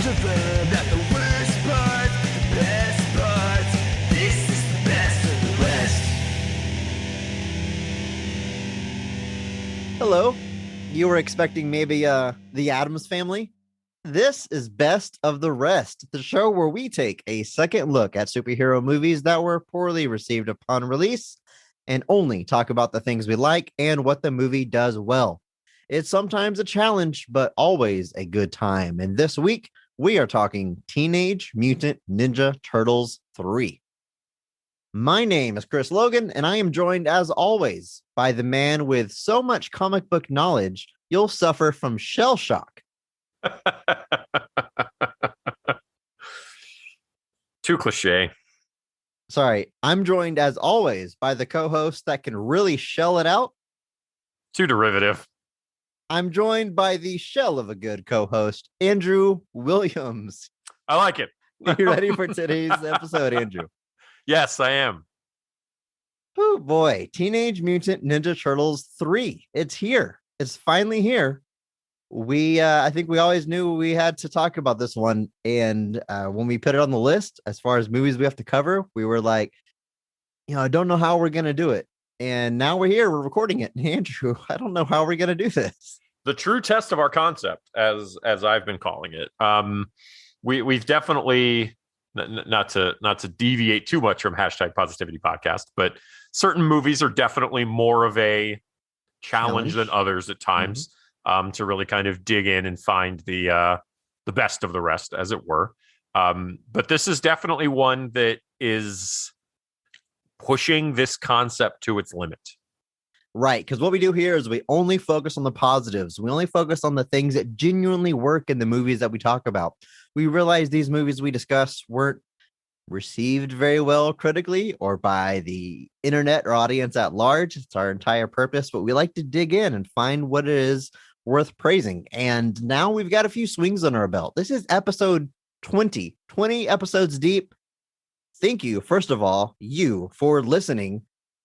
of them, not the worst parts, the best parts. This is the best of the rest. Hello. You were expecting maybe the Addams Family? This is Best of the Rest, the show where we take a second look at superhero movies that were poorly received upon release and only talk about the things we like and what the movie does well. It's sometimes a challenge, but always a good time. And this week, we are talking Teenage Mutant Ninja Turtles 3. My name is Chris Logan, and I am joined, as always, by the man with so much comic book knowledge, you'll suffer from shell shock. Too cliche. Sorry, I'm joined, as always, by the co-host that can really shell it out. Too derivative. I'm joined by the shell of a good co-host, Andrew Williams. I like it. Are you ready for today's episode, Andrew? Yes, I am. Oh boy, Teenage Mutant Ninja Turtles 3. It's here. It's finally here. I think we always knew we had to talk about this one. And when we put it on the list, as far as movies we have to cover, we were like, I don't know how we're going to do it. And now we're here, we're recording it. And Andrew, I don't know how we're going to do this. The true test of our concept, as I've been calling it. We've definitely, not to deviate too much from #positivity podcast, but certain movies are definitely more of a challenge than others at times. Mm-hmm. To really kind of dig in and find the best of the rest, as it were. But this is definitely one that is pushing this concept to its limit. Right, because what we do here is we only focus on the positives. We only focus on the things that genuinely work in the movies that we talk about. We realize these movies we discuss weren't received very well critically or by the internet or audience at large. It's our entire purpose, but we like to dig in and find what it is worth praising. And now we've got a few swings on our belt. This is episode 20 episodes deep. Thank you, first of all, you for listening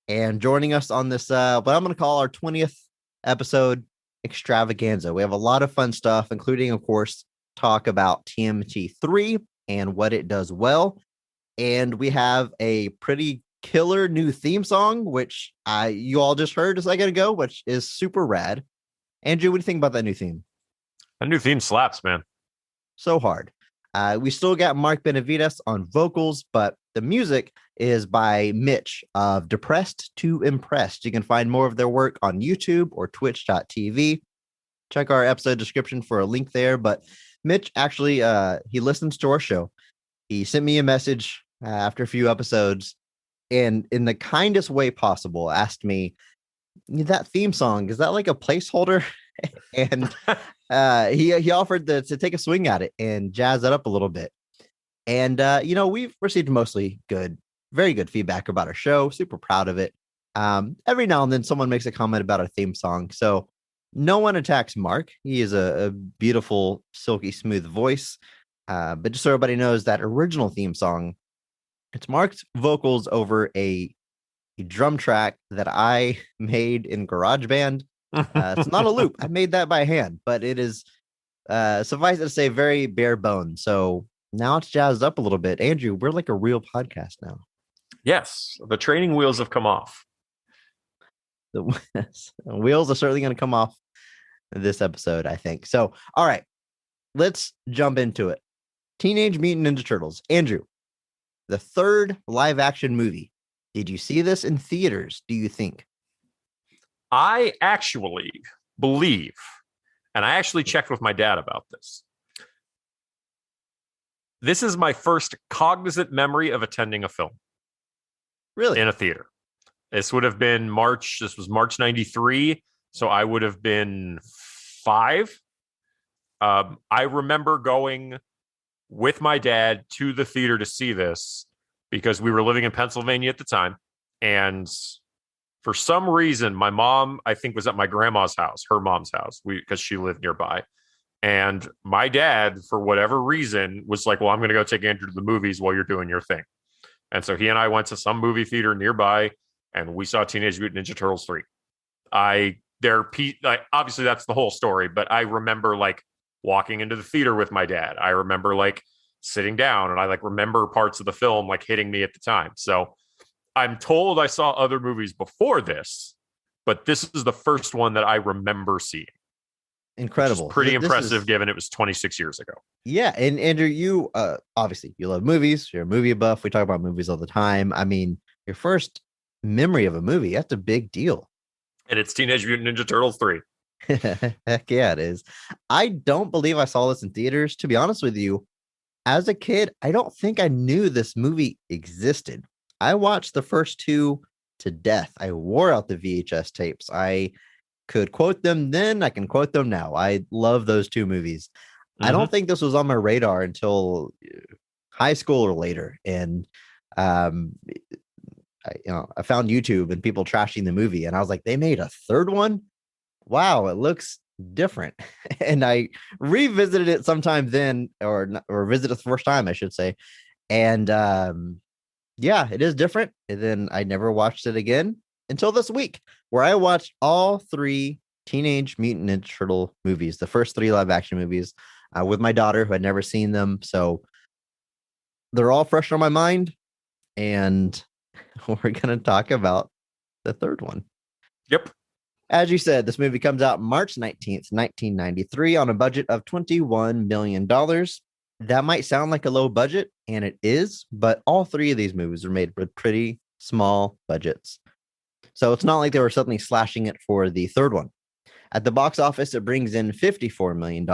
and joining us on this, what I'm going to call our 20th episode extravaganza. We have a lot of fun stuff, including, of course, talk about TMNT 3 and what it does well. And we have a pretty killer new theme song, which you all just heard a second ago, which is super rad. Andrew, what do you think about that new theme? That new theme slaps, man. So hard. We still got Mark Benavides on vocals, but the music is by Mitch of Depressed to Impressed. You can find more of their work on YouTube or twitch.tv. Check our episode description for a link there. But Mitch actually, he listens to our show. He sent me a message after a few episodes and in the kindest way possible asked me, that theme song, is that like a placeholder? And he offered to take a swing at it and jazz it up a little bit. And, we've received mostly very good feedback about our show. Super proud of it. Every now and then someone makes a comment about our theme song. So no one attacks Mark. He is a beautiful, silky smooth voice. But just so everybody knows, that original theme song, it's Mark's vocals over a drum track that I made in GarageBand. It's not a loop. I made that by hand, but it is, suffice it to say, very bare bones. So now it's jazzed up a little bit. Andrew, we're like a real podcast now. Yes, the training wheels have come off. The wheels are certainly going to come off this episode, I think. So, all right, let's jump into it. Teenage Mutant Ninja Turtles. Andrew, the third live action movie. Did you see this in theaters, do you think? I actually believe, and I actually checked with my dad about this. This is my first cognizant memory of attending a film. Really? In a theater. This would have been March 93. So I would have been 5. I remember going with my dad to the theater to see this because we were living in Pennsylvania at the time. And for some reason, my mom, I think, was at my grandma's house, her mom's house, because she lived nearby. And my dad, for whatever reason, was like, well, I'm going to go take Andrew to the movies while you're doing your thing. And so he and I went to some movie theater nearby, and we saw Teenage Mutant Ninja Turtles 3. Obviously, that's the whole story, but I remember like walking into the theater with my dad. I remember like sitting down, and I like remember parts of the film like hitting me at the time. So I'm told I saw other movies before this, but this is the first one that I remember seeing. Incredible. Which is pretty This impressive is, given it was 26 years ago. yeah. And Andrew, you obviously you love movies. You're a movie buff. We talk about movies all the time. I mean, your first memory of a movie, that's a big deal. And it's Teenage Mutant Ninja Turtles 3. Heck yeah, it is. I don't believe I saw this in theaters. To be honest with you, as a kid, I don't think I knew this movie existed. I watched the first two to death. I wore out the VHS tapes. I could quote them then. I can quote them now. I love those two movies. I don't think this was on my radar until high school or later. And um, I found YouTube and people trashing the movie, and I was like, they made a third one. Wow, it looks different. And I revisited it sometime then, or visited it the first time, I should say. And yeah, it is different. And then I never watched it again until this week, where I watched all three Teenage Mutant Ninja Turtle movies, the first three live action movies, with my daughter who had never seen them. So they're all fresh on my mind. And we're going to talk about the third one. Yep. As you said, this movie comes out March 19th, 1993, on a budget of $21 million. That might sound like a low budget, and it is, but all three of these movies were made with pretty small budgets. So it's not like they were suddenly slashing it for the third one. At the box office, it brings in $54 million,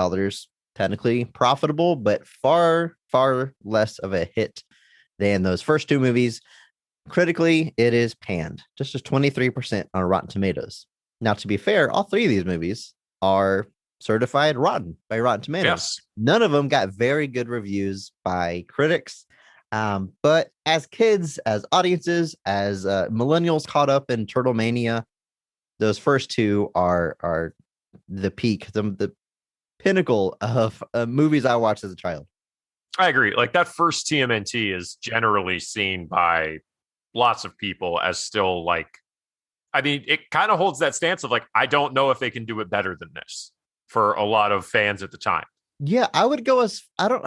technically profitable, but far, far less of a hit than those first two movies. Critically, it is panned, just as 23% on Rotten Tomatoes. Now, to be fair, all three of these movies are certified rotten by Rotten Tomatoes. Yes. None of them got very good reviews by critics. But as kids, as audiences, as millennials caught up in Turtle Mania, those first two are the peak, the pinnacle of movies I watched as a child. I agree. Like that first TMNT is generally seen by lots of people as still like, I mean, it kind of holds that stance of like, I don't know if they can do it better than this for a lot of fans at the time. Yeah, I would go as I don't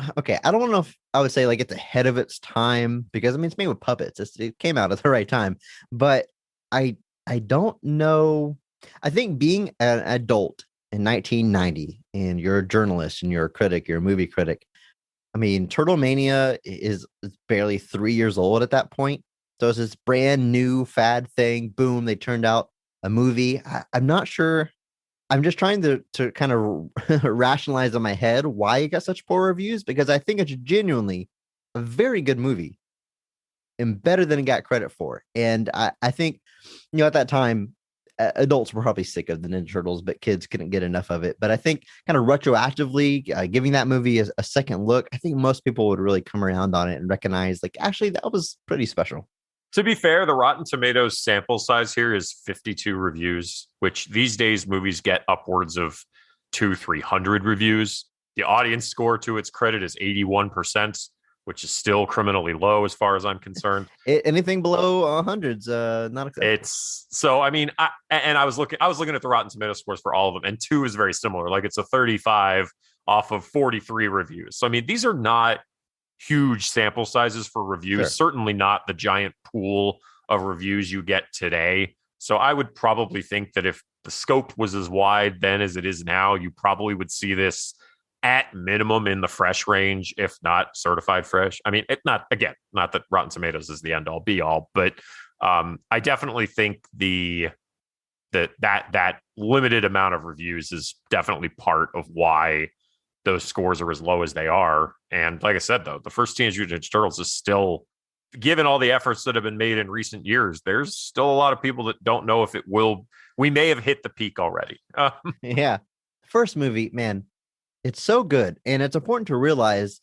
know if I would say like it's ahead of its time, because I mean it's made with puppets. It came out at the right time, but I don't know. I think being an adult in 1990 and you're a journalist and you're a critic, you're a movie critic. I mean, Turtle Mania is barely 3 years old at that point. So it's this brand new fad thing. Boom, they turned out a movie. I'm not sure. I'm just trying to kind of rationalize in my head why it got such poor reviews, because I think it's genuinely a very good movie and better than it got credit for. And I think, at that time, adults were probably sick of the Ninja Turtles, but kids couldn't get enough of it. But I think kind of retroactively giving that movie a second look, I think most people would really come around on it and recognize, like, actually, that was pretty special. To be fair, the Rotten Tomatoes sample size here is 52 reviews, which these days movies get upwards of 200-300 reviews. The audience score, to its credit, is 81%, which is still criminally low as far as I'm concerned. Anything below hundreds, not acceptable. It's so. I mean, I was looking at the Rotten Tomato scores for all of them, and 2 is very similar. Like it's a 35 off of 43 reviews. So I mean, these are not huge sample sizes for reviews. Sure. Certainly not the giant pool of reviews you get today. So I would probably think that if the scope was as wide then as it is now, you probably would see this at minimum in the fresh range, if not certified fresh. I mean, not that Rotten Tomatoes is the end all be all, but I definitely think that limited amount of reviews is definitely part of why those scores are as low as they are. And like I said, though, the first Teenage Mutant Ninja Turtles is still, given all the efforts that have been made in recent years, there's still a lot of people that don't know if it will. We may have hit the peak already. Yeah. First movie, man, it's so good. And it's important to realize,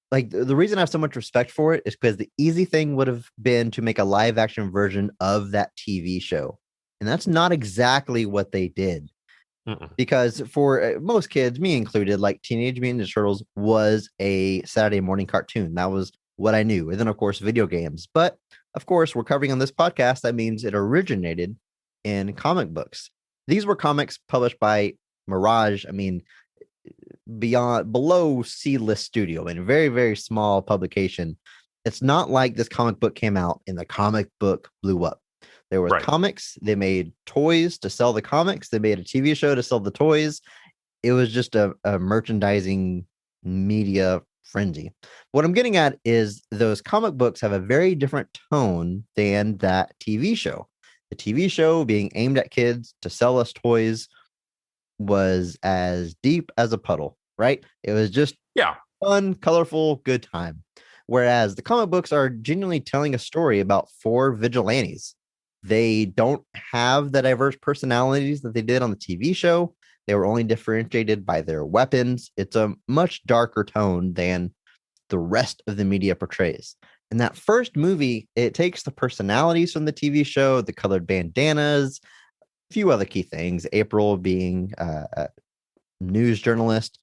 like, the reason I have so much respect for it is because the easy thing would have been to make a live action version of that TV show. And that's not exactly what they did. Because for most kids, me included, like Teenage Mutant Ninja Turtles was a Saturday morning cartoon. That was what I knew. And then, of course, video games. But, of course, we're covering on this podcast. That means it originated in comic books. These were comics published by Mirage. I mean, below C-list studio and very, very small publication. It's not like this comic book came out and the comic book blew up. There was Right. comics. They made toys to sell the comics. They made a TV show to sell the toys. It was just a merchandising media frenzy. What I'm getting at is those comic books have a very different tone than that TV show. The TV show being aimed at kids to sell us toys was as deep as a puddle, right? It was just fun, colorful, good time. Whereas the comic books are genuinely telling a story about four vigilantes. They don't have the diverse personalities that they did on the TV show. They were only differentiated by their weapons. It's a much darker tone than the rest of the media portrays. In that first movie, it takes the personalities from the TV show, the colored bandanas, a few other key things, April being a news journalist,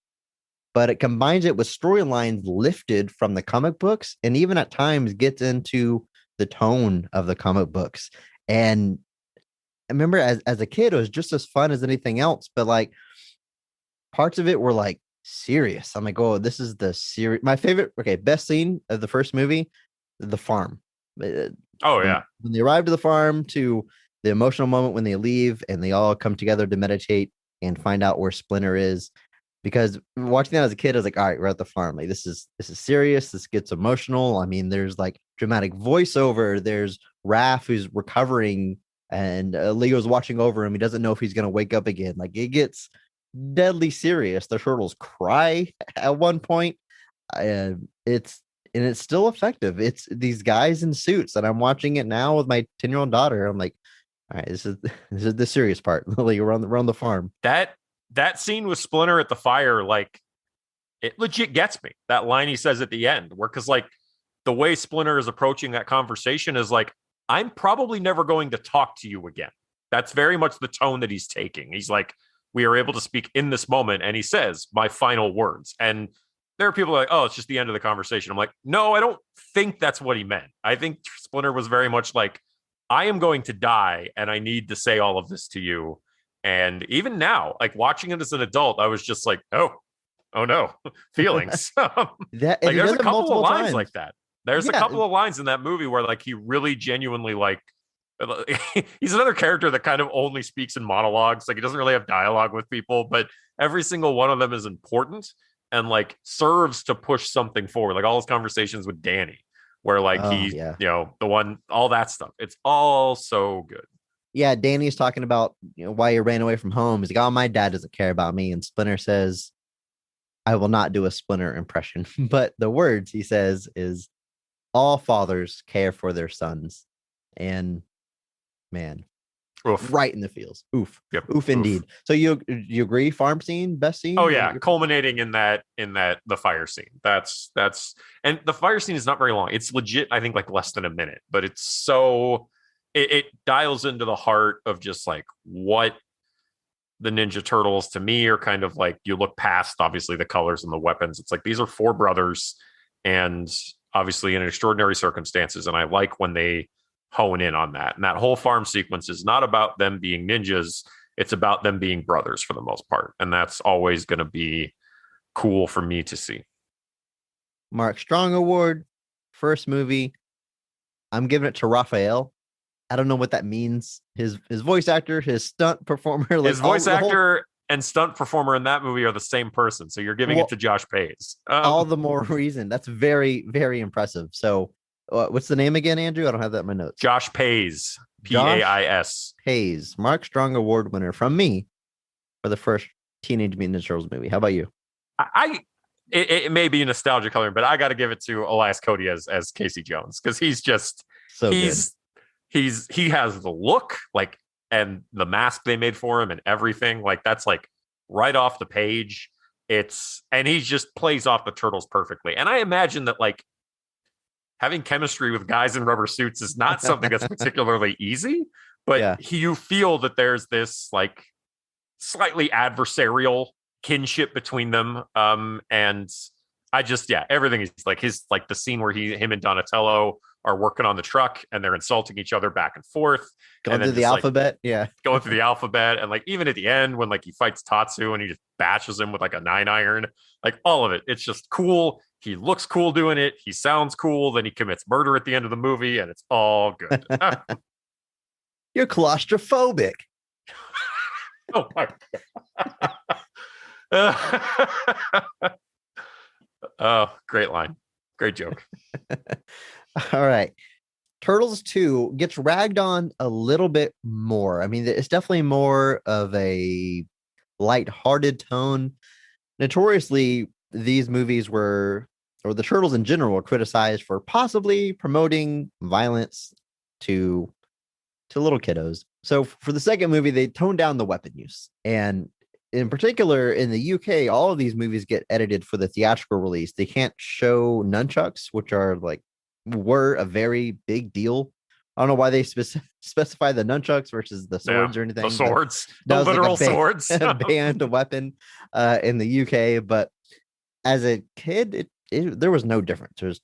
but it combines it with storylines lifted from the comic books and even at times gets into the tone of the comic books. And I remember as a kid, it was just as fun as anything else, but like parts of it were like serious. I'm like, oh, this is the serious. My favorite, best scene of the first movie, the farm. When they arrive to the farm, to the emotional moment when they leave and they all come together to meditate and find out where Splinter is. Because watching that as a kid, I was like, all right, we're at the farm. Like this is serious. This gets emotional. I mean, there's like dramatic voiceover. There's Raph who's recovering and Leo's watching over him. He doesn't know if he's going to wake up again. Like it gets deadly serious. The turtles cry at one point. It's still effective. It's these guys in suits, and I'm watching it now with my 10-year-old daughter. I'm like, all right, this is the serious part. Like we're on the farm. That scene with Splinter at the fire, like it legit gets me. That line he says at the end, where because like the way Splinter is approaching that conversation is like, I'm probably never going to talk to you again. That's very much the tone that he's taking. He's like, we are able to speak in this moment, and he says my final words. And there are people like, oh, it's just the end of the conversation. I'm like, no, I don't think that's what he meant. I think Splinter was very much like, I am going to die, and I need to say all of this to you. And even now, like watching it as an adult, I was just like, oh no, feelings. Like there's a couple of lines like that. There's a couple of lines in that movie where like he really genuinely like he's another character that kind of only speaks in monologues. Like he doesn't really have dialogue with people, but every single one of them is important and like serves to push something forward. Like all his conversations with Danny, where like you know, the one, all that stuff. It's all so good. Yeah, Danny's talking about why he ran away from home. He's like, oh, my dad doesn't care about me. And Splinter says, I will not do a Splinter impression. But the words he says is, all fathers care for their sons. And man, oof. Right in the feels. Oof. Yep. Oof indeed. So you agree? Farm scene, best scene? Oh yeah, culminating in that the fire scene. That's and the fire scene is not very long. It's legit, I think like less than a minute, but it's so it dials into the heart of just like what the Ninja Turtles to me are kind of like. You look past obviously the colors and the weapons. It's like these are four brothers and obviously in extraordinary circumstances. And I like when they hone in on that. And that whole farm sequence is not about them being ninjas. It's about them being brothers for the most part. And that's always going to be cool for me to see. Mark Strong Award, first movie. I'm giving it to Raphael. I don't know what that means. His voice actor, his stunt performer. Like his voice actor and stunt performer in that movie are the same person. So you're giving it to Josh Pays. All the more reason. That's very, very impressive. So what's the name again, Andrew? I don't have that in my notes. Josh Pays. P-A-I-S. Pays. Mark Strong Award winner from me for the first Teenage Mutant Ninja Turtles movie. How about you? It may be nostalgia coloring, but I got to give it to Elias Cody as Casey Jones because he's just good. He has the look like and the mask they made for him and everything like that's like right off the page. And he just plays off the turtles perfectly. And I imagine that like having chemistry with guys in rubber suits is not something that's particularly easy, but you feel that there's this like slightly adversarial kinship between them. And everything is like the scene where him and Donatello are working on the truck and they're insulting each other back and forth. Going and through the alphabet. Yeah. Going through the alphabet. And like, even at the end when like he fights Tatsu and he just bashes him with like a 9-iron, like all of it. It's just cool. He looks cool doing it. He sounds cool. Then he commits murder at the end of the movie and it's all good. You're claustrophobic. Oh my God. Oh, great line. Great joke. All right. Turtles 2 gets ragged on a little bit more. I mean, it's definitely more of a lighthearted tone. Notoriously, these movies or the Turtles in general, were criticized for possibly promoting violence to little kiddos. So for the second movie, they toned down the weapon use. And in particular, in the UK, all of these movies get edited for the theatrical release. They can't show nunchucks, which were a very big deal. I don't know why they specify the nunchucks versus the swords or anything. The swords, the literal swords. Banned weapon in the UK. But as a kid, there was no difference. There's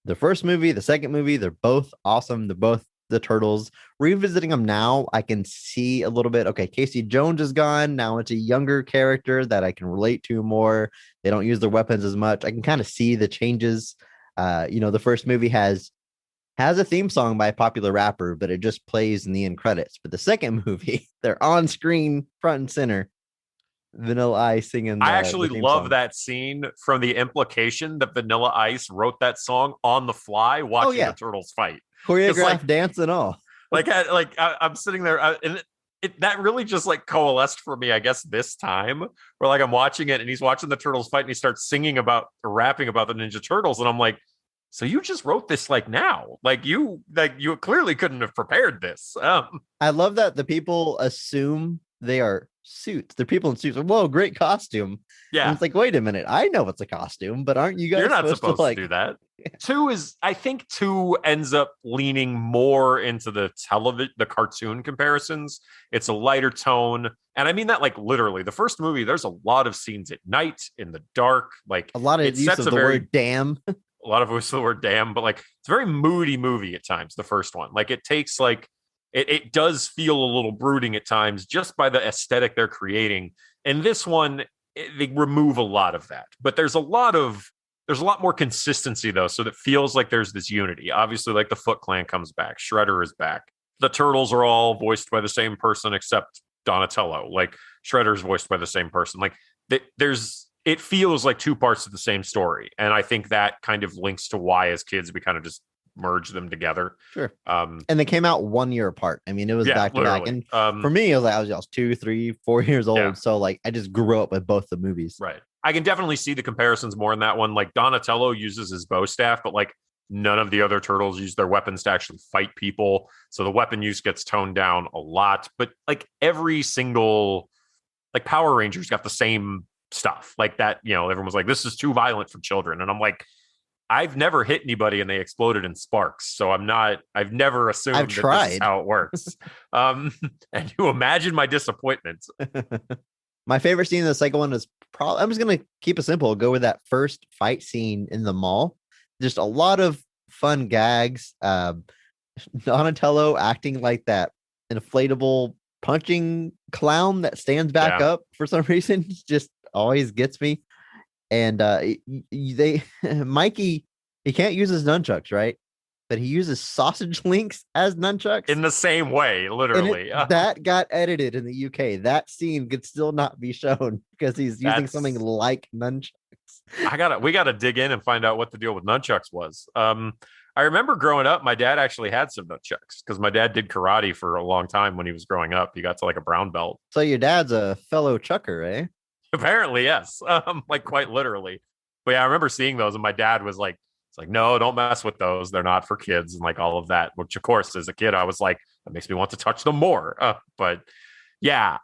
the first movie, the second movie, they're both awesome. They're both the Turtles. Revisiting them now, I can see a little bit. Okay, Casey Jones is gone. Now it's a younger character that I can relate to more. They don't use their weapons as much. I can kind of see the changes. The first movie has a theme song by a popular rapper, but it just plays in the end credits. But the second movie, they're on screen, front and center. Vanilla Ice singing. I actually love that scene from the implication that Vanilla Ice wrote that song on the fly watching the Turtles fight. Choreographed dance and all. I'm sitting there and that really just like coalesced for me, I guess, this time where like I'm watching it and he's watching the Turtles fight and he starts rapping about the Ninja Turtles. And I'm like, so you just wrote this like now, you clearly couldn't have prepared this. I love that the people assume they are suits. They're people in suits. Whoa, great costume. Yeah. And it's like, wait a minute. I know it's a costume, but aren't you guys You're not supposed to do that. I think 2 ends up leaning more into the cartoon comparisons. It's a lighter tone. And I mean that like literally. The first movie, there's a lot of scenes at night in the dark. Like a lot of use of the word damn. A lot of use of the word damn, but like it's a very moody movie at times, the first one. Like it takes like it does feel a little brooding at times just by the aesthetic they're creating. And this one, they remove a lot of that. But there's a lot more consistency though, so that feels like there's this unity. Obviously, like the Foot Clan comes back, Shredder is back. The Turtles are all voiced by the same person except Donatello. Like Shredder's voiced by the same person. Like it feels like 2 parts of the same story. And I think that kind of links to why as kids we kind of just merge them together. Sure. And they came out 1 year apart. I mean, it was back to back. And for me, I was 2, 3, 4 years old. Yeah. So like I just grew up with both the movies. Right. I can definitely see the comparisons more in that one. Like Donatello uses his bow staff, but like none of the other turtles use their weapons to actually fight people. So the weapon use gets toned down a lot. But like every single, like Power Rangers got the same stuff like that. Everyone was like, this is too violent for children. And I'm like, I've never hit anybody and they exploded in sparks. So I've never assumed that this is how it works. And you imagine my disappointment. My favorite scene in the second one is probably, I'm just going to keep it simple. Go with that first fight scene in the mall. Just a lot of fun gags. Donatello acting like that inflatable punching clown that stands back up for some reason just always gets me. And Mikey, he can't use his nunchucks, right? But he uses sausage links as nunchucks in the same way, literally. That got edited in the UK. That scene could still not be shown because he's using something like nunchucks. We gotta dig in and find out what the deal with nunchucks was. I remember growing up, my dad actually had some nunchucks because my dad did karate for a long time when he was growing up. He got to like a brown belt. So your dad's a fellow chucker, eh? Apparently, yes. Like quite literally. But yeah, I remember seeing those and my dad was like, it's like, no, don't mess with those. They're not for kids and like all of that, which of course, as a kid, I was like, that makes me want to touch them more. But yeah,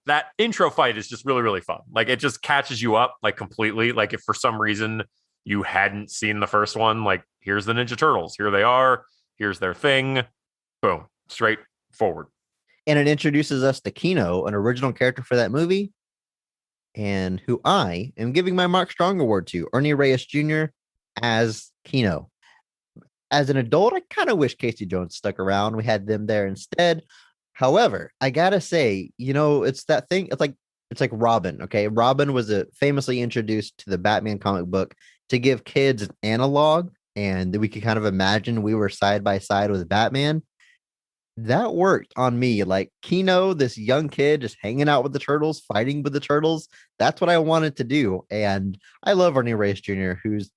that intro fight is just really, really fun. Like it just catches you up like completely. Like if for some reason you hadn't seen the first one, like here's the Ninja Turtles. Here they are. Here's their thing. Boom. Straight forward. And it introduces us to Kino, an original character for that movie. and who I am giving my Mark Strong Award to, Ernie Reyes Jr. as Kino. As an adult, I kind of wish Casey Jones stuck around. We had them there instead. However, I gotta say, it's that thing. It's like Robin. Okay, Robin was famously introduced to the Batman comic book to give kids an analog, and we could kind of imagine we were side by side with Batman. That worked on me. Like Kino, this young kid just hanging out with the turtles, fighting with the turtles. That's what I wanted to do. And I love Ernie Reyes Jr., who's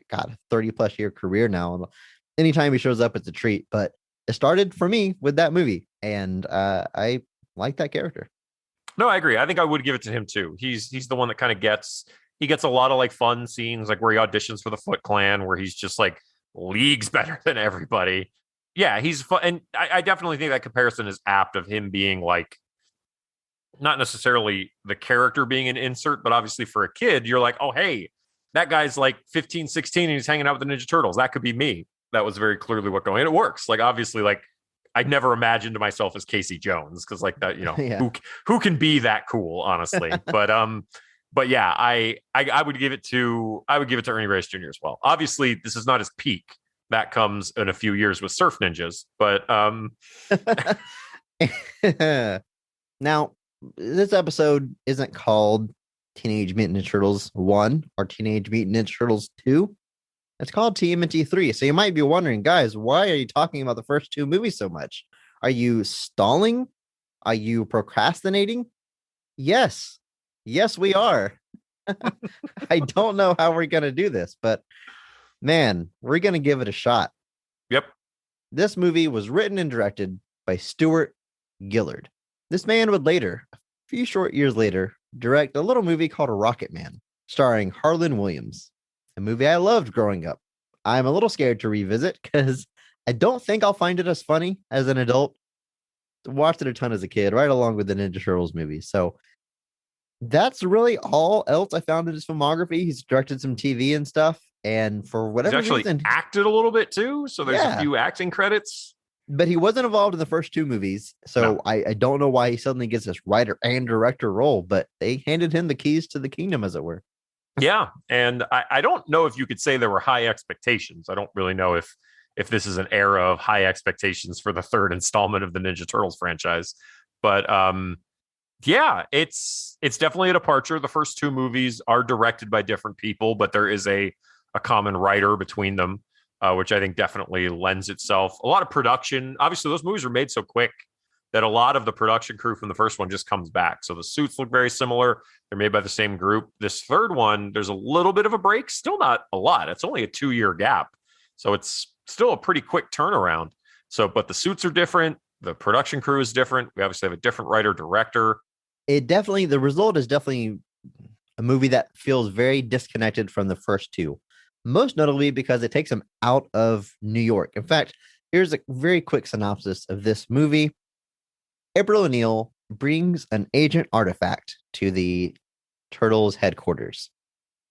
got a 30 plus year career now. And anytime he shows up, it's a treat. But it started for me with that movie. And I like that character. No, I agree. I think I would give it to him too. He's the one that kind of gets a lot of like fun scenes, like where he auditions for the Foot Clan, where he's just like leagues better than everybody. Yeah, he's fun, and I definitely think that comparison is apt of him being like not necessarily the character being an insert, but obviously for a kid, you're like, oh hey, that guy's like 15, 16 and he's hanging out with the Ninja Turtles. That could be me. That was very clearly what going. And it works. Like obviously, like I'd never imagined myself as Casey Jones because like that, Yeah. who can be that cool, honestly. But yeah, I would give it to Ernie Reyes Jr. as well. Obviously, this is not his peak. That comes in a few years with Surf Ninjas, but Now, this episode isn't called Teenage Mutant Ninja Turtles 1 or Teenage Mutant Ninja Turtles 2. It's called TMNT 3. So you might be wondering, guys, why are you talking about the first two movies so much? Are you stalling? Are you procrastinating? Yes. Yes, we are. I don't know how we're going to do this, but man, we're going to give it a shot. Yep. This movie was written and directed by Stuart Gillard. This man would later, a few short years later, direct a little movie called Rocket Man, starring Harlan Williams, a movie I loved growing up. I'm a little scared to revisit because I don't think I'll find it as funny as an adult. Watched it a ton as a kid, right along with the Ninja Turtles movie. So that's really all else I found in his filmography. He's directed some TV and stuff. And for whatever he's actually reason, acted a little bit too. So there's a few acting credits. But he wasn't involved in the first two movies. So No. I don't know why he suddenly gets this writer and director role, but they handed him the keys to the kingdom, as it were. Yeah. And I don't know if you could say there were high expectations. I don't really know if this is an era of high expectations for the third installment of the Ninja Turtles franchise. But yeah, it's definitely a departure. The first two movies are directed by different people, but there is a common writer between them, which I think definitely lends itself. A lot of production. Obviously, those movies were made so quick that a lot of the production crew from the first one just comes back. So the suits look very similar. They're made by the same group. This third one, there's a little bit of a break. Still not a lot. It's only a 2-year gap. So it's still a pretty quick turnaround. So, but the suits are different. The production crew is different. We obviously have a different writer, director. The result is definitely a movie that feels very disconnected from the first two, most notably because it takes them out of New York. In fact, here's a very quick synopsis of this movie. April O'Neil brings an ancient artifact to the Turtles headquarters.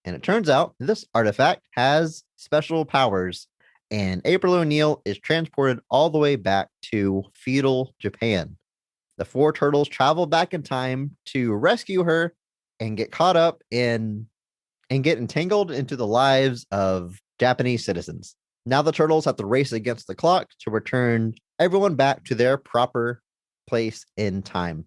And it turns out this artifact has special powers. And April O'Neil is transported all the way back to feudal Japan. The four turtles travel back in time to rescue her and get caught up in and get entangled into the lives of Japanese citizens. Now the turtles have to race against the clock to return everyone back to their proper place in time.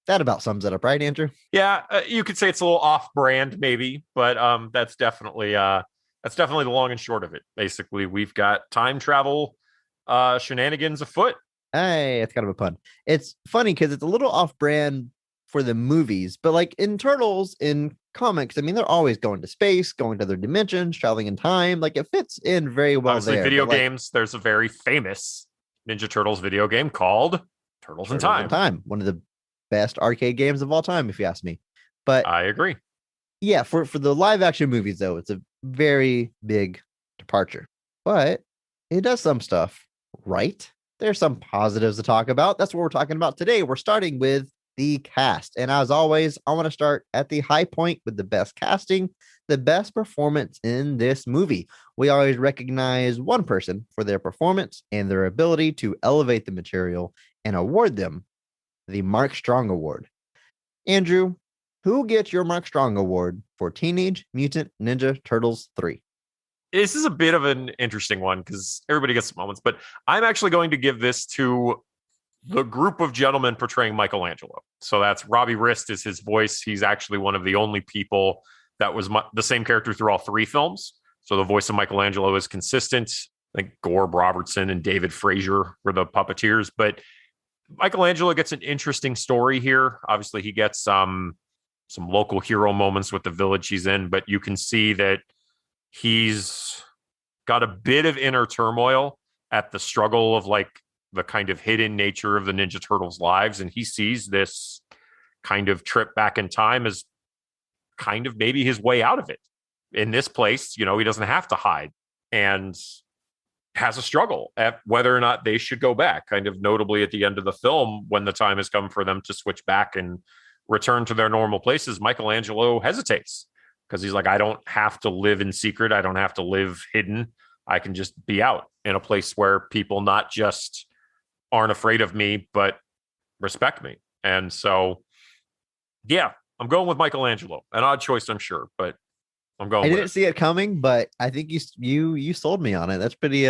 That about sums it up, right, Andrew? Yeah, you could say it's a little off-brand, maybe, but that's definitely the long and short of it. Basically, we've got time travel shenanigans afoot. Hey, it's kind of a pun. It's funny because it's a little off-brand for the movies, but like in Turtles, in comics, I mean, they're always going to space, going to other dimensions, traveling in time. Like it fits in very well. Obviously, there. video games. There's a very famous Ninja Turtles video game called Turtles in Time. One of the best arcade games of all time, if you ask me. But I agree. Yeah, for the live action movies, though, it's a very big departure. But it does some stuff right. There's some positives to talk about. That's what we're talking about today. We're starting with the cast. And as always, I want to start at the high point with the best casting, the best performance in this movie. We always recognize one person for their performance and their ability to elevate the material and award them the Mark Strong Award. Andrew, Who gets your Mark Strong Award for Teenage Mutant Ninja Turtles 3? This is a bit of an interesting one because everybody gets moments, but I'm actually going to give this to the group of gentlemen portraying Michelangelo. So that's Robbie Rist is his voice. He's actually one of the only people that was the same character through all three films. So the voice of Michelangelo is consistent. I think Gorb Robertson and David Frazier were the puppeteers, but Michelangelo gets an interesting story here. Obviously, he gets some local hero moments with the village he's in, but you can see that he's got a bit of inner turmoil at the struggle of like the kind of hidden nature of the Ninja Turtles' lives. And he sees this kind of trip back in time as kind of maybe his way out of it. In this place, he doesn't have to hide and has a struggle at whether or not they should go back, kind of notably at the end of the film when the time has come for them to switch back and return to their normal places. Michelangelo hesitates because he's like, I don't have to live in secret. I don't have to live hidden. I can just be out in a place where people not just aren't afraid of me, but respect me. And so, yeah, I'm going with Michelangelo. An odd choice, I'm sure, but I'm going. I didn't see it coming, but I think you sold me on it. That's pretty.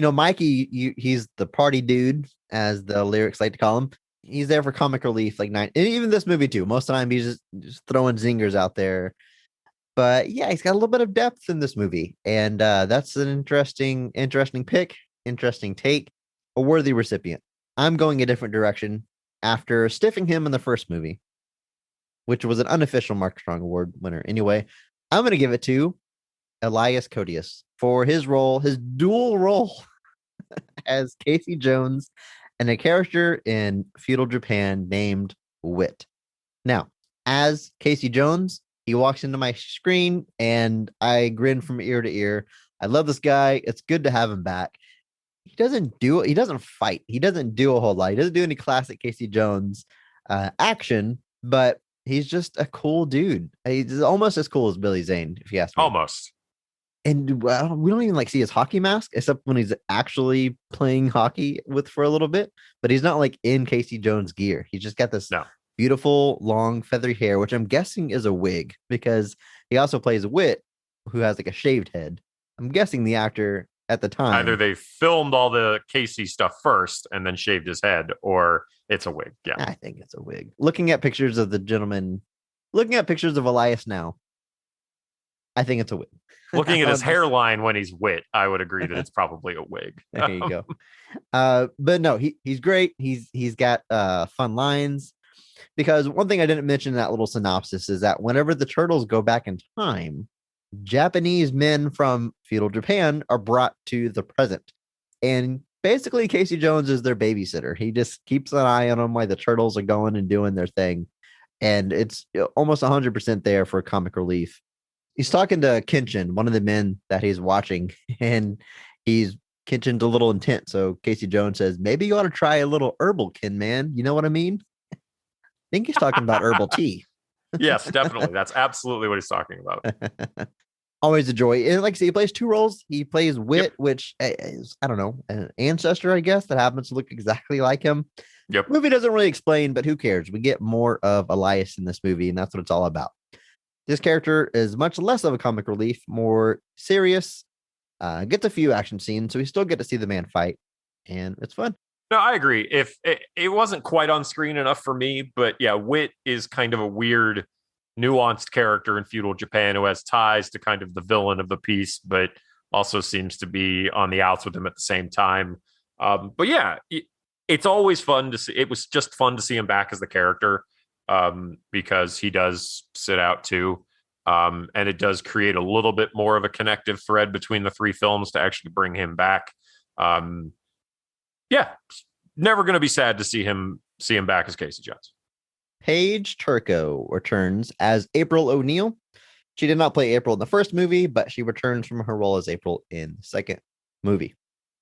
Mikey, he's the party dude, as the lyrics like to call him. He's there for comic relief, like and even this movie too. Most of the time, he's just throwing zingers out there. But yeah, he's got a little bit of depth in this movie, and that's an interesting pick, interesting take, a worthy recipient. I'm going a different direction after stiffing him in the first movie, which was an unofficial Mark Strong Award winner. Anyway, I'm going to give it to Elias Koteas for his dual role as Casey Jones and a character in feudal Japan named Wit. Now, as Casey Jones, he walks into my screen and I grin from ear to ear. I love this guy. It's good to have him back. He doesn't fight. He doesn't do a whole lot. He doesn't do any classic Casey Jones action, but he's just a cool dude. He's almost as cool as Billy Zane, if you ask me. Almost. And we don't even see his hockey mask, except when he's actually playing hockey for a little bit. But he's not like in Casey Jones gear. He's just got this beautiful long feathery hair, which I'm guessing is a wig because he also plays Wit, who has like a shaved head. I'm guessing the actor at the time, either they filmed all the Casey stuff first and then shaved his head, or it's a wig. Yeah, I think it's a wig. Looking at pictures of Elias now, I think it's a wig. Looking at his hairline when he's Wit, I would agree that it's probably a wig. There you go. But no, he's great. He's got fun lines, because one thing I didn't mention in that little synopsis is that whenever the turtles go back in time, Japanese men from feudal Japan are brought to the present. And basically Casey Jones is their babysitter. He just keeps an eye on them while the turtles are going and doing their thing. And it's almost 100% there for comic relief. He's talking to Kenshin, one of the men that he's watching, and Kenshin's a little intent. So Casey Jones says, maybe you ought to try a little herbal, Kin man. You know what I mean? I think he's talking about herbal tea. Yes, definitely. That's absolutely what he's talking about. Always a joy. And like I say, he plays two roles. He plays Wit, which is, I don't know, an ancestor, I guess, that happens to look exactly like him. Yep. Movie doesn't really explain, but who cares? We get more of Elias in this movie, and that's what it's all about. This character is much less of a comic relief, more serious, gets a few action scenes, so we still get to see the man fight, and it's fun. No, I agree. If it wasn't quite on screen enough for me, but yeah, Wit is kind of a weird, nuanced character in feudal Japan who has ties to kind of the villain of the piece, but also seems to be on the outs with him at the same time. But yeah, it's always fun to see. It was just fun to see him back as the character, because he does sit out too. And it does create a little bit more of a connective thread between the three films to actually bring him back. Yeah, never going to be sad to see him back as Casey Jones. Paige Turco returns as April O'Neil. She did not play April in the first movie, but she returns from her role as April in the second movie.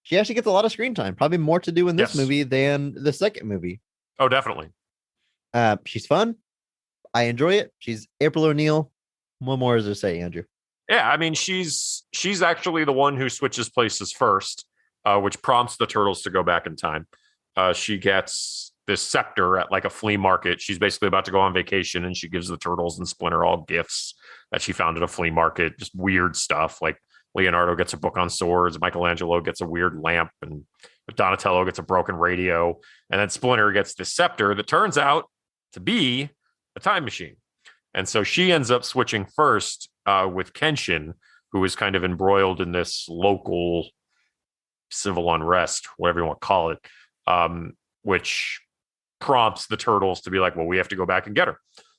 She actually gets a lot of screen time, probably more to do in this movie than the second movie. Oh, definitely. She's fun. I enjoy it. She's April O'Neil. What more is there to say, Andrew? Yeah, I mean, she's actually the one who switches places first, which prompts the turtles to go back in time. She gets this scepter at like a flea market. She's basically about to go on vacation, and she gives the turtles and Splinter all gifts that she found at a flea market. Just weird stuff. Like Leonardo gets a book on swords, Michelangelo gets a weird lamp, and Donatello gets a broken radio, and then Splinter gets this scepter that turns out to be a time machine. And so she ends up switching first with Kenshin, who is kind of embroiled in this local civil unrest, whatever you want to call it, which prompts the turtles to be like, well, we have to go back and get her.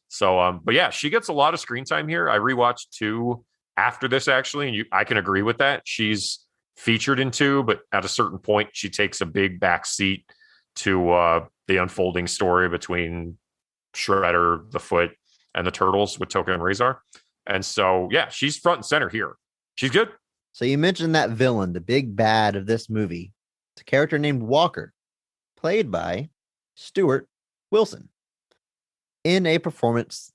So, but yeah, she gets a lot of screen time here. I rewatched 2 after this, actually, and I can agree with that. She's featured in 2, but at a certain point, she takes a big back seat to the unfolding story between Shredder, the Foot, and the Turtles with Toka and Razor. And so, yeah, she's front and center here. She's good. So you mentioned that villain, the big bad of this movie. It's a character named Walker, played by Stuart Wilson, in a performance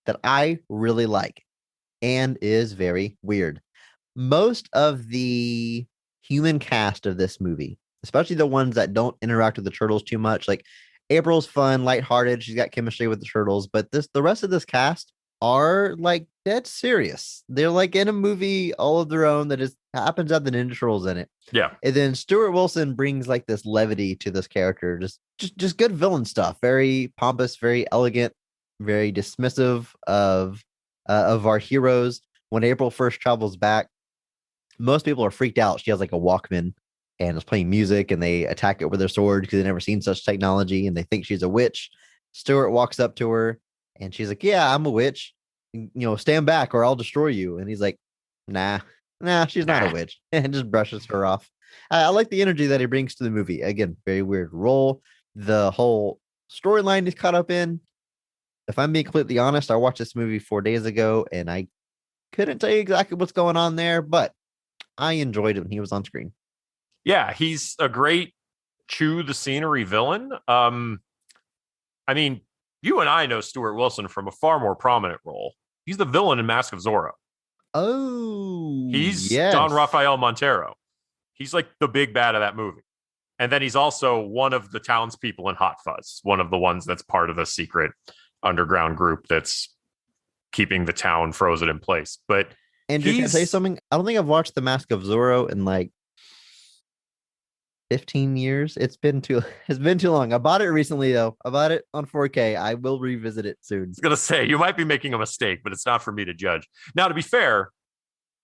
that I really like and is very weird. Most of the human cast of this movie, especially the ones that don't interact with the turtles too much, like April's fun, lighthearted, she's got chemistry with the turtles, but the rest of this cast are like dead serious. They're like in a movie all of their own that is happens to have the Ninja Turtles in it. Yeah. And then Stuart Wilson brings like this levity to this character, just good villain stuff. Very pompous, very elegant, very dismissive of our heroes. When April first travels back, most people are freaked out. She has like a Walkman and is playing music, and they attack it with their sword because they've never seen such technology, and they think she's a witch. Stuart walks up to her, and she's like, "Yeah, I'm a witch. Stand back or I'll destroy you." And he's like, Nah, she's not a witch," and just brushes her off. I like the energy that he brings to the movie. Again, very weird role. The whole storyline he's caught up in. If I'm being completely honest, I watched this movie 4 days ago, and I couldn't tell you exactly what's going on there, but I enjoyed it when he was on screen. Yeah, he's a great chew the scenery villain. I mean, you and I know Stuart Wilson from a far more prominent role. He's the villain in Mask of Zorro. Oh, He's yes. Don Rafael Montero. He's like the big bad of that movie. And then he's also one of the townspeople in Hot Fuzz, one of the ones that's part of the secret underground group that's keeping the town frozen in place. But Andrew, can I say something? I don't think I've watched The Mask of Zorro in like 15 years. It's been too long. I bought it recently though. I bought it on 4K. I will revisit it soon. I was gonna say you might be making a mistake, but it's not for me to judge. Now, to be fair,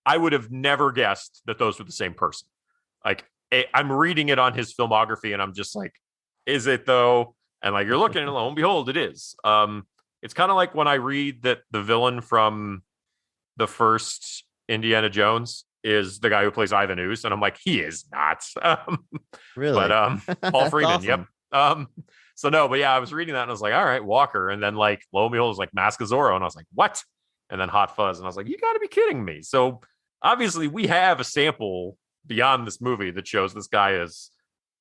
I would have never guessed that those were the same person. Like, I'm reading it on his filmography, and I'm just like, is it though? And like, you're looking, and lo and behold, it is. It's kind of like when I read that the villain from the first Indiana Jones is the guy who plays Ivan Ooze, and I'm like, he is not. Really? But Paul Freeman, awesome. yep. So no, but yeah, I was reading that, and I was like, all right, Walker, and then like lo and behold, it was like Mask of Zorro, and I was like, what? And then Hot Fuzz, and I was like, you got to be kidding me. So obviously, we have a sample beyond this movie that shows this guy is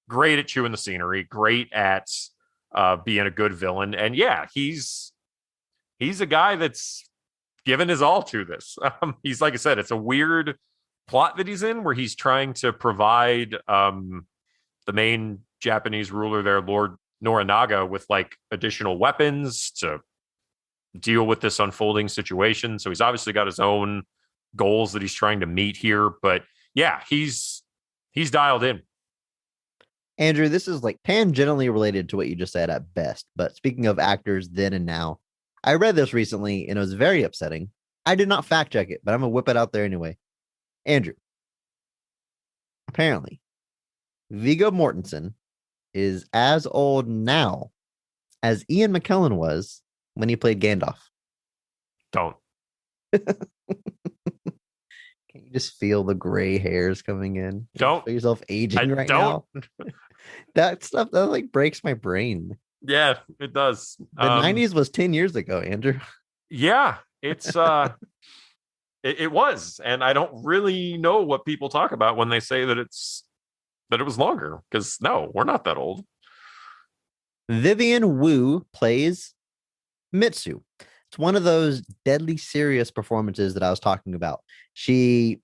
great at chewing the scenery, great at being a good villain, and yeah, he's a guy that's given his all to this. He's, like I said, it's a weird plot that he's in where he's trying to provide the main Japanese ruler there, Lord Norinaga, with like additional weapons to deal with this unfolding situation. So he's obviously got his own goals that he's trying to meet here. But yeah, he's dialed in. Andrew, this is like tangentially related to what you just said at best. But speaking of actors then and now, I read this recently and it was very upsetting. I did not fact check it, but I'm going to whip it out there anyway. Andrew, apparently, Viggo Mortensen is as old now as Ian McKellen was when he played Gandalf. Don't. Can you just feel the gray hairs coming in? Don't. Feel yourself aging right don't. now. That stuff that like breaks my brain. Yeah, it does. The 90s was 10 years ago, Andrew. Yeah, it's it was, and I don't really know what people talk about when they say that it was longer, because no, we're not that old. Vivian Wu plays Mitsu. It's one of those deadly serious performances that I was talking about. She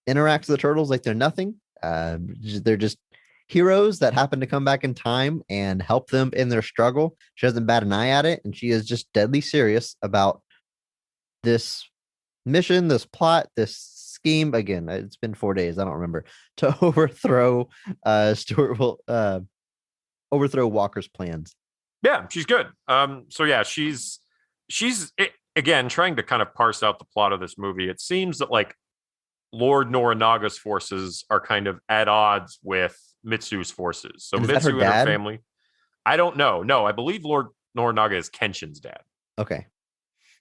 interacts with the turtles like they're nothing. They're just heroes that happen to come back in time and help them in their struggle. She doesn't bat an eye at it, and she is just deadly serious about this mission, this plot, this scheme. Again, it's been 4 days. I don't remember to overthrow Stuart will overthrow Walker's plans. Yeah, she's good. So yeah, she's again trying to kind of parse out the plot of this movie. It seems that like Lord Norinaga's forces are kind of at odds with Mitsu's forces. So And is that her Mitsu and her dad? family. I don't know. No, I believe Lord Norinaga is Kenshin's dad. Okay.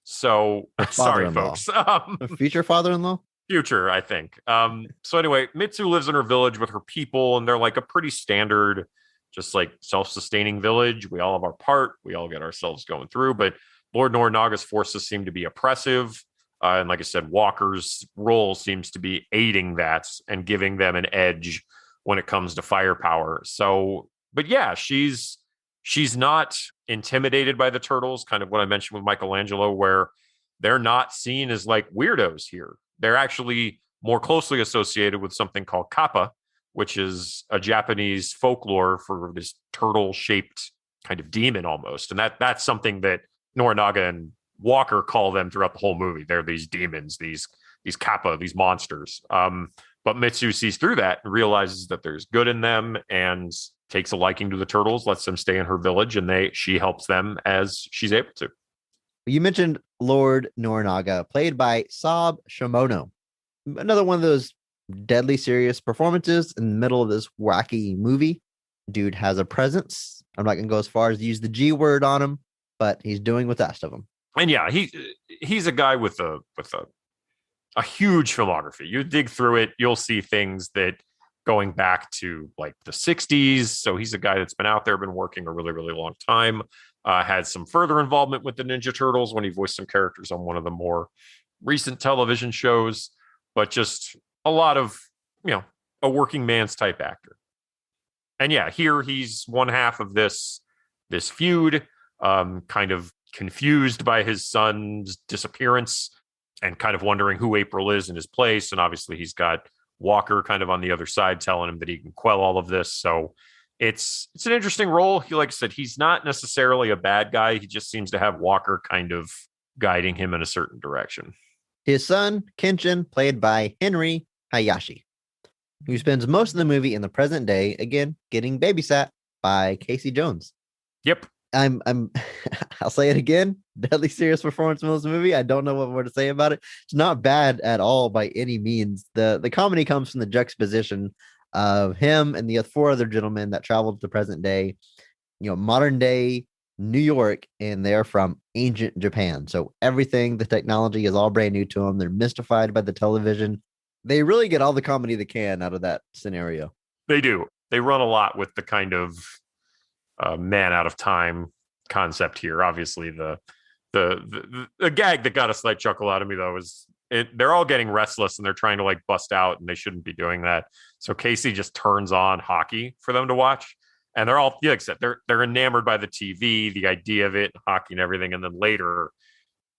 So sorry, Father-in-law. folks. Future father-in-law? Future, I think. So anyway, Mitsu lives in her village with her people, and they're like a pretty standard, just like self-sustaining village. We all have our part. We all get ourselves going through. But Lord Norinaga's forces seem to be oppressive. And like I said, Walker's role seems to be aiding that and giving them an edge when it comes to firepower. So, but yeah, she's not intimidated by the turtles, kind of what I mentioned with Michelangelo, where they're not seen as like weirdos here. They're actually more closely associated with something called kappa, which is a Japanese folklore for this turtle-shaped kind of demon almost. And that's something that Norinaga and Walker call them throughout the whole movie. They're these demons, these kappa, these monsters. But Mitsu sees through that and realizes that there's good in them and takes a liking to the turtles, lets them stay in her village, and she helps them as she's able to. You mentioned Lord Norinaga, played by Sab Shimono. Another one of those deadly serious performances in the middle of this wacky movie. Dude has a presence. I'm not going to go as far as to use the G word on him, but he's doing the best of them. And yeah, he's a guy with a huge filmography. You dig through it, you'll see things that going back to like the 60s. So he's a guy that's been out there, been working a really, really long time. Had some further involvement with the Ninja Turtles when he voiced some characters on one of the more recent television shows, but just a lot of, a working man's type actor. And yeah, here he's one half of this feud, kind of confused by his son's disappearance and kind of wondering who April is in his place. And obviously he's got Walker kind of on the other side telling him that he can quell all of this. So it's an interesting role. He, like I said, he's not necessarily a bad guy. He just seems to have Walker kind of guiding him in a certain direction. His son, Kenshin, played by Henry Hayashi, who spends most of the movie in the present day, again, getting babysat by Casey Jones. Yep. I'll say it again. Deadly serious performance in this movie. I don't know what more to say about it. It's not bad at all by any means. The comedy comes from the juxtaposition of him and the 4 other gentlemen that traveled to the present day, modern day New York, and they're from ancient Japan. So everything, the technology is all brand new to them. They're mystified by the television. They really get all the comedy they can out of that scenario. They do. They run a lot with the kind of man out of time concept here. Obviously, the gag that got a slight chuckle out of me though is they're all getting restless and they're trying to like bust out, and they shouldn't be doing that. So Casey just turns on hockey for them to watch, and they're all, like I said, they're enamored by the TV, the idea of it, hockey and everything. And then later,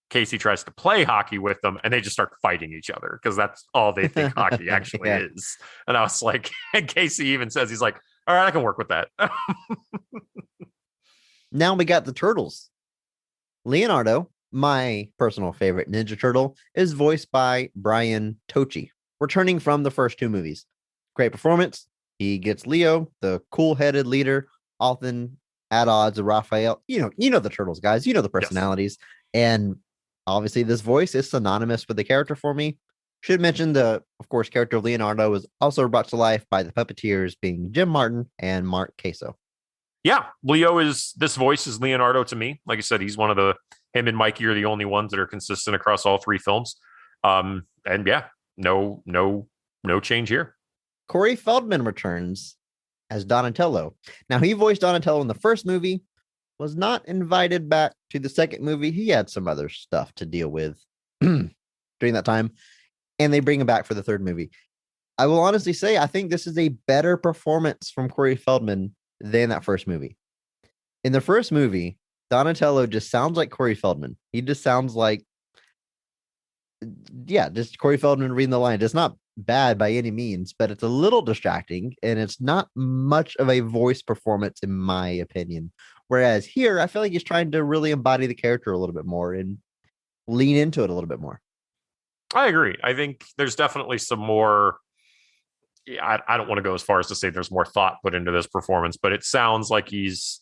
Casey tries to play hockey with them, and they just start fighting each other because that's all they think hockey actually is. And I was like, and Casey even says, he's like, all right, I can work with that. Now we got the turtles. Leonardo, my personal favorite Ninja Turtle, is voiced by Brian Tochi, returning from the first 2 movies. Great performance. He gets Leo, the cool-headed leader, often at odds with Raphael. You know the turtles, guys. You know the personalities. Yes. And obviously this voice is synonymous with the character for me. Should mention the, of course, character of Leonardo was also brought to life by the puppeteers being Jim Martin and Mark Queso. Yeah, this voice is Leonardo to me. Like I said, he's one of him and Mikey are the only ones that are consistent across all 3 films. And yeah, no change here. Corey Feldman returns as Donatello. Now, he voiced Donatello in the first movie, was not invited back to the second movie. He had some other stuff to deal with during that time, and they bring him back for the third movie. I will honestly say, I think this is a better performance from Corey Feldman than that first movie. In the first movie, Donatello just sounds like Corey Feldman. He just sounds like, just Corey Feldman reading the line. It's not bad by any means, but it's a little distracting and it's not much of a voice performance, in my opinion. Whereas here, I feel like he's trying to really embody the character a little bit more and lean into it a little bit more. I agree. I think there's definitely some more. Yeah, I don't want to go as far as to say there's more thought put into this performance, but it sounds like he's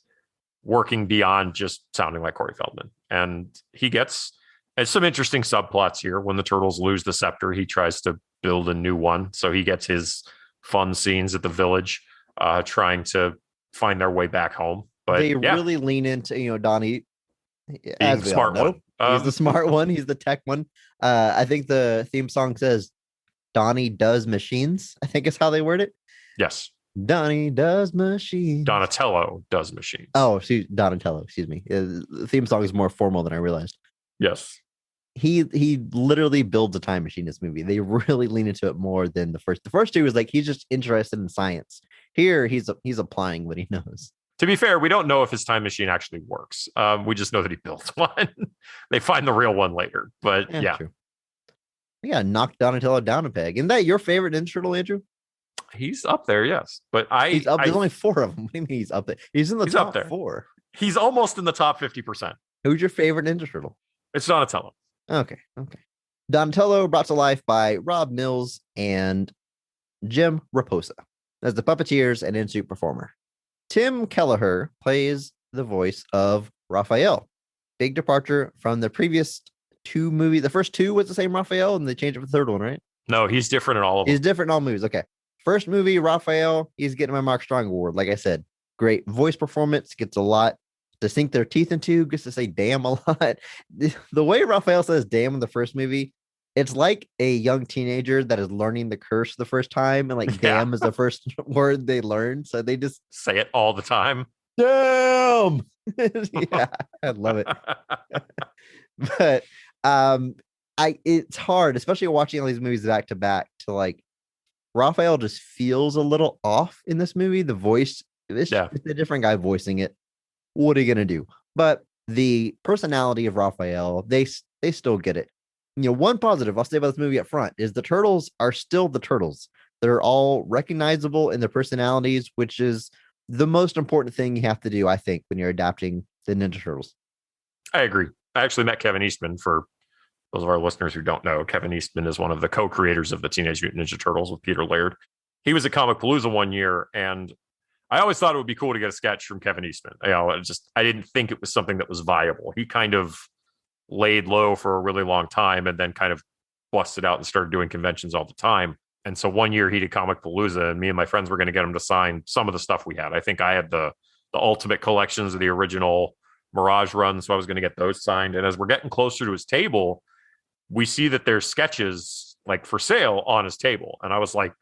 working beyond just sounding like Corey Feldman. And he gets some interesting subplots here. When the Turtles lose the scepter, he tries to build a new one. So he gets his fun scenes at the village, trying to find their way back home. But they really lean into, Donnie, being the smart one. He's the smart one. He's the tech one. I think the theme song says Donnie does machines, I think is how they word it. Yes. Donnie does machines. Donatello does machines. Oh, Donatello, excuse me. The theme song is more formal than I realized. Yes. He literally builds a time machine in this movie. They really lean into it more than the first. The first two was like he's just interested in science. Here he's applying what he knows. To be fair, we don't know if his time machine actually works. We just know that he built one. They find the real one later. But yeah. True. Yeah, knocked Donatello down a peg. Isn't that your favorite Ninja Turtle, Andrew? He's up there, yes. But he's up. There's only 4 of them. What do you mean he's up there? He's in the top up there. 4. He's almost in the top 50%. Who's your favorite Ninja Turtle? It's Donatello. Okay. Donatello brought to life by Rob Mills and Jim Raposa as the puppeteers and in-suit performer. Tim Kelleher plays the voice of Raphael. Big departure from the previous 2 movies. The first 2 was the same Raphael, and they changed it for the third one, right? No, he's different in all of them. He's different in all movies. Okay. First movie, Raphael, he's getting my Mark Strong award. Like I said, great voice performance, gets a lot to sink their teeth into, gets to say damn a lot. The way Raphael says damn in the first movie, it's like a young teenager that is learning the curse the first time, and like damn is the first word they learn. So they just say it all the time. Damn. Yeah, I love it. But it's hard, especially watching all these movies back to back, to like Raphael just feels a little off in this movie. The voice, it's a different guy voicing it. What are you gonna do? But the personality of Raphael, they still get it. One positive I'll say about this movie up front is the Turtles are still the Turtles. They're all recognizable in their personalities, which is the most important thing you have to do, I think, when you're adapting the Ninja Turtles. I agree. I actually met Kevin Eastman. For those of our listeners who don't know, Kevin Eastman is one of the co-creators of the Teenage Mutant Ninja Turtles with Peter Laird. He was at Comic Palooza one year, and I always thought it would be cool to get a sketch from Kevin Eastman. I didn't think it was something that was viable. He kind of laid low for a really long time and then kind of busted out and started doing conventions all the time. And so one year he did Comic Palooza, and me and my friends were going to get him to sign some of the stuff we had. I think I had the ultimate collections of the original Mirage run, so I was going to get those signed. And as we're getting closer to his table, we see that there's sketches like for sale on his table. And I was like,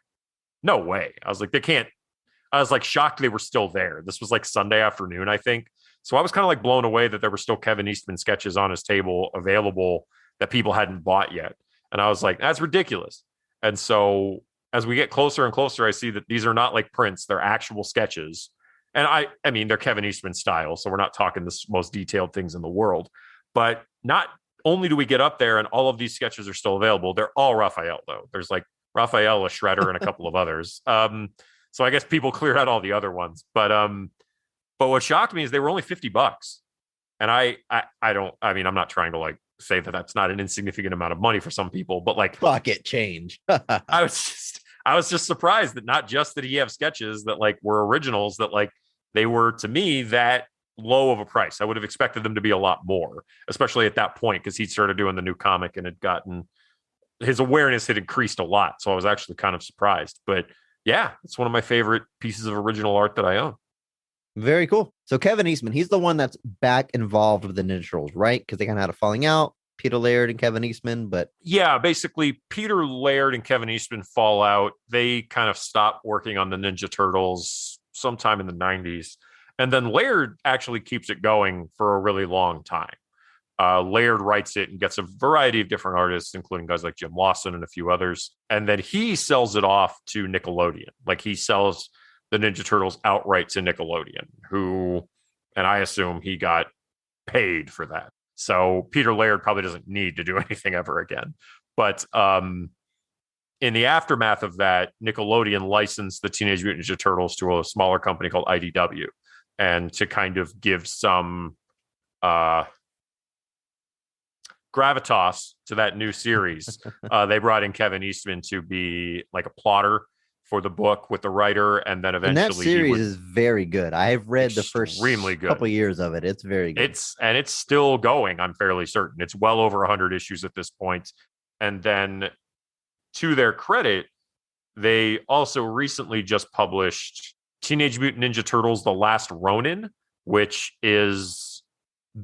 no way. I was like, I was like shocked they were still there. This was like Sunday afternoon, I think. So I was kind of like blown away that there were still Kevin Eastman sketches on his table available that people hadn't bought yet. And I was like, that's ridiculous. And so as we get closer and closer, I see that these are not like prints, they're actual sketches. And I mean, they're Kevin Eastman style, so we're not talking the most detailed things in the world. But not only do we get up there and all of these sketches are still available, they're all Raphael, though. There's like Raphael, a Shredder, and a couple of others. So I guess people cleared out all the other ones. But what shocked me is they were only $50. And I'm not trying to like say that that's not an insignificant amount of money for some people, but like pocket change. I was just surprised that not just did he have sketches that like were originals, that like they were, to me, that low of a price. I would have expected them to be a lot more, especially at that point, because he'd started doing the new comic and his awareness had increased a lot. So I was actually kind of surprised. But yeah, it's one of my favorite pieces of original art that I own. Very cool. So Kevin Eastman, he's the one that's back involved with the Ninja Turtles, right? Because they kind of had a falling out, Peter Laird and Kevin Eastman, but yeah, basically Peter Laird and Kevin Eastman fall out. They kind of stopped working on the Ninja Turtles sometime in the 90s. And then Laird actually keeps it going for a really long time. Laird writes it and gets a variety of different artists, including guys like Jim Lawson and a few others. And then he sells it off to Nickelodeon. Like he sells the Ninja Turtles outright to Nickelodeon, and I assume he got paid for that. So Peter Laird probably doesn't need to do anything ever again. But in the aftermath of that, Nickelodeon licensed the Teenage Mutant Ninja Turtles to a smaller company called IDW. And to kind of give some gravitas to that new series, they brought in Kevin Eastman to be like a plotter for the book with the writer, and then And that eventually series is very good. I have read the first extremely good. couple years of it. It's very good. It's still going, I'm fairly certain. It's well over 100 issues at this point. And then, to their credit, they also recently just published Teenage Mutant Ninja Turtles: The Last Ronin, which is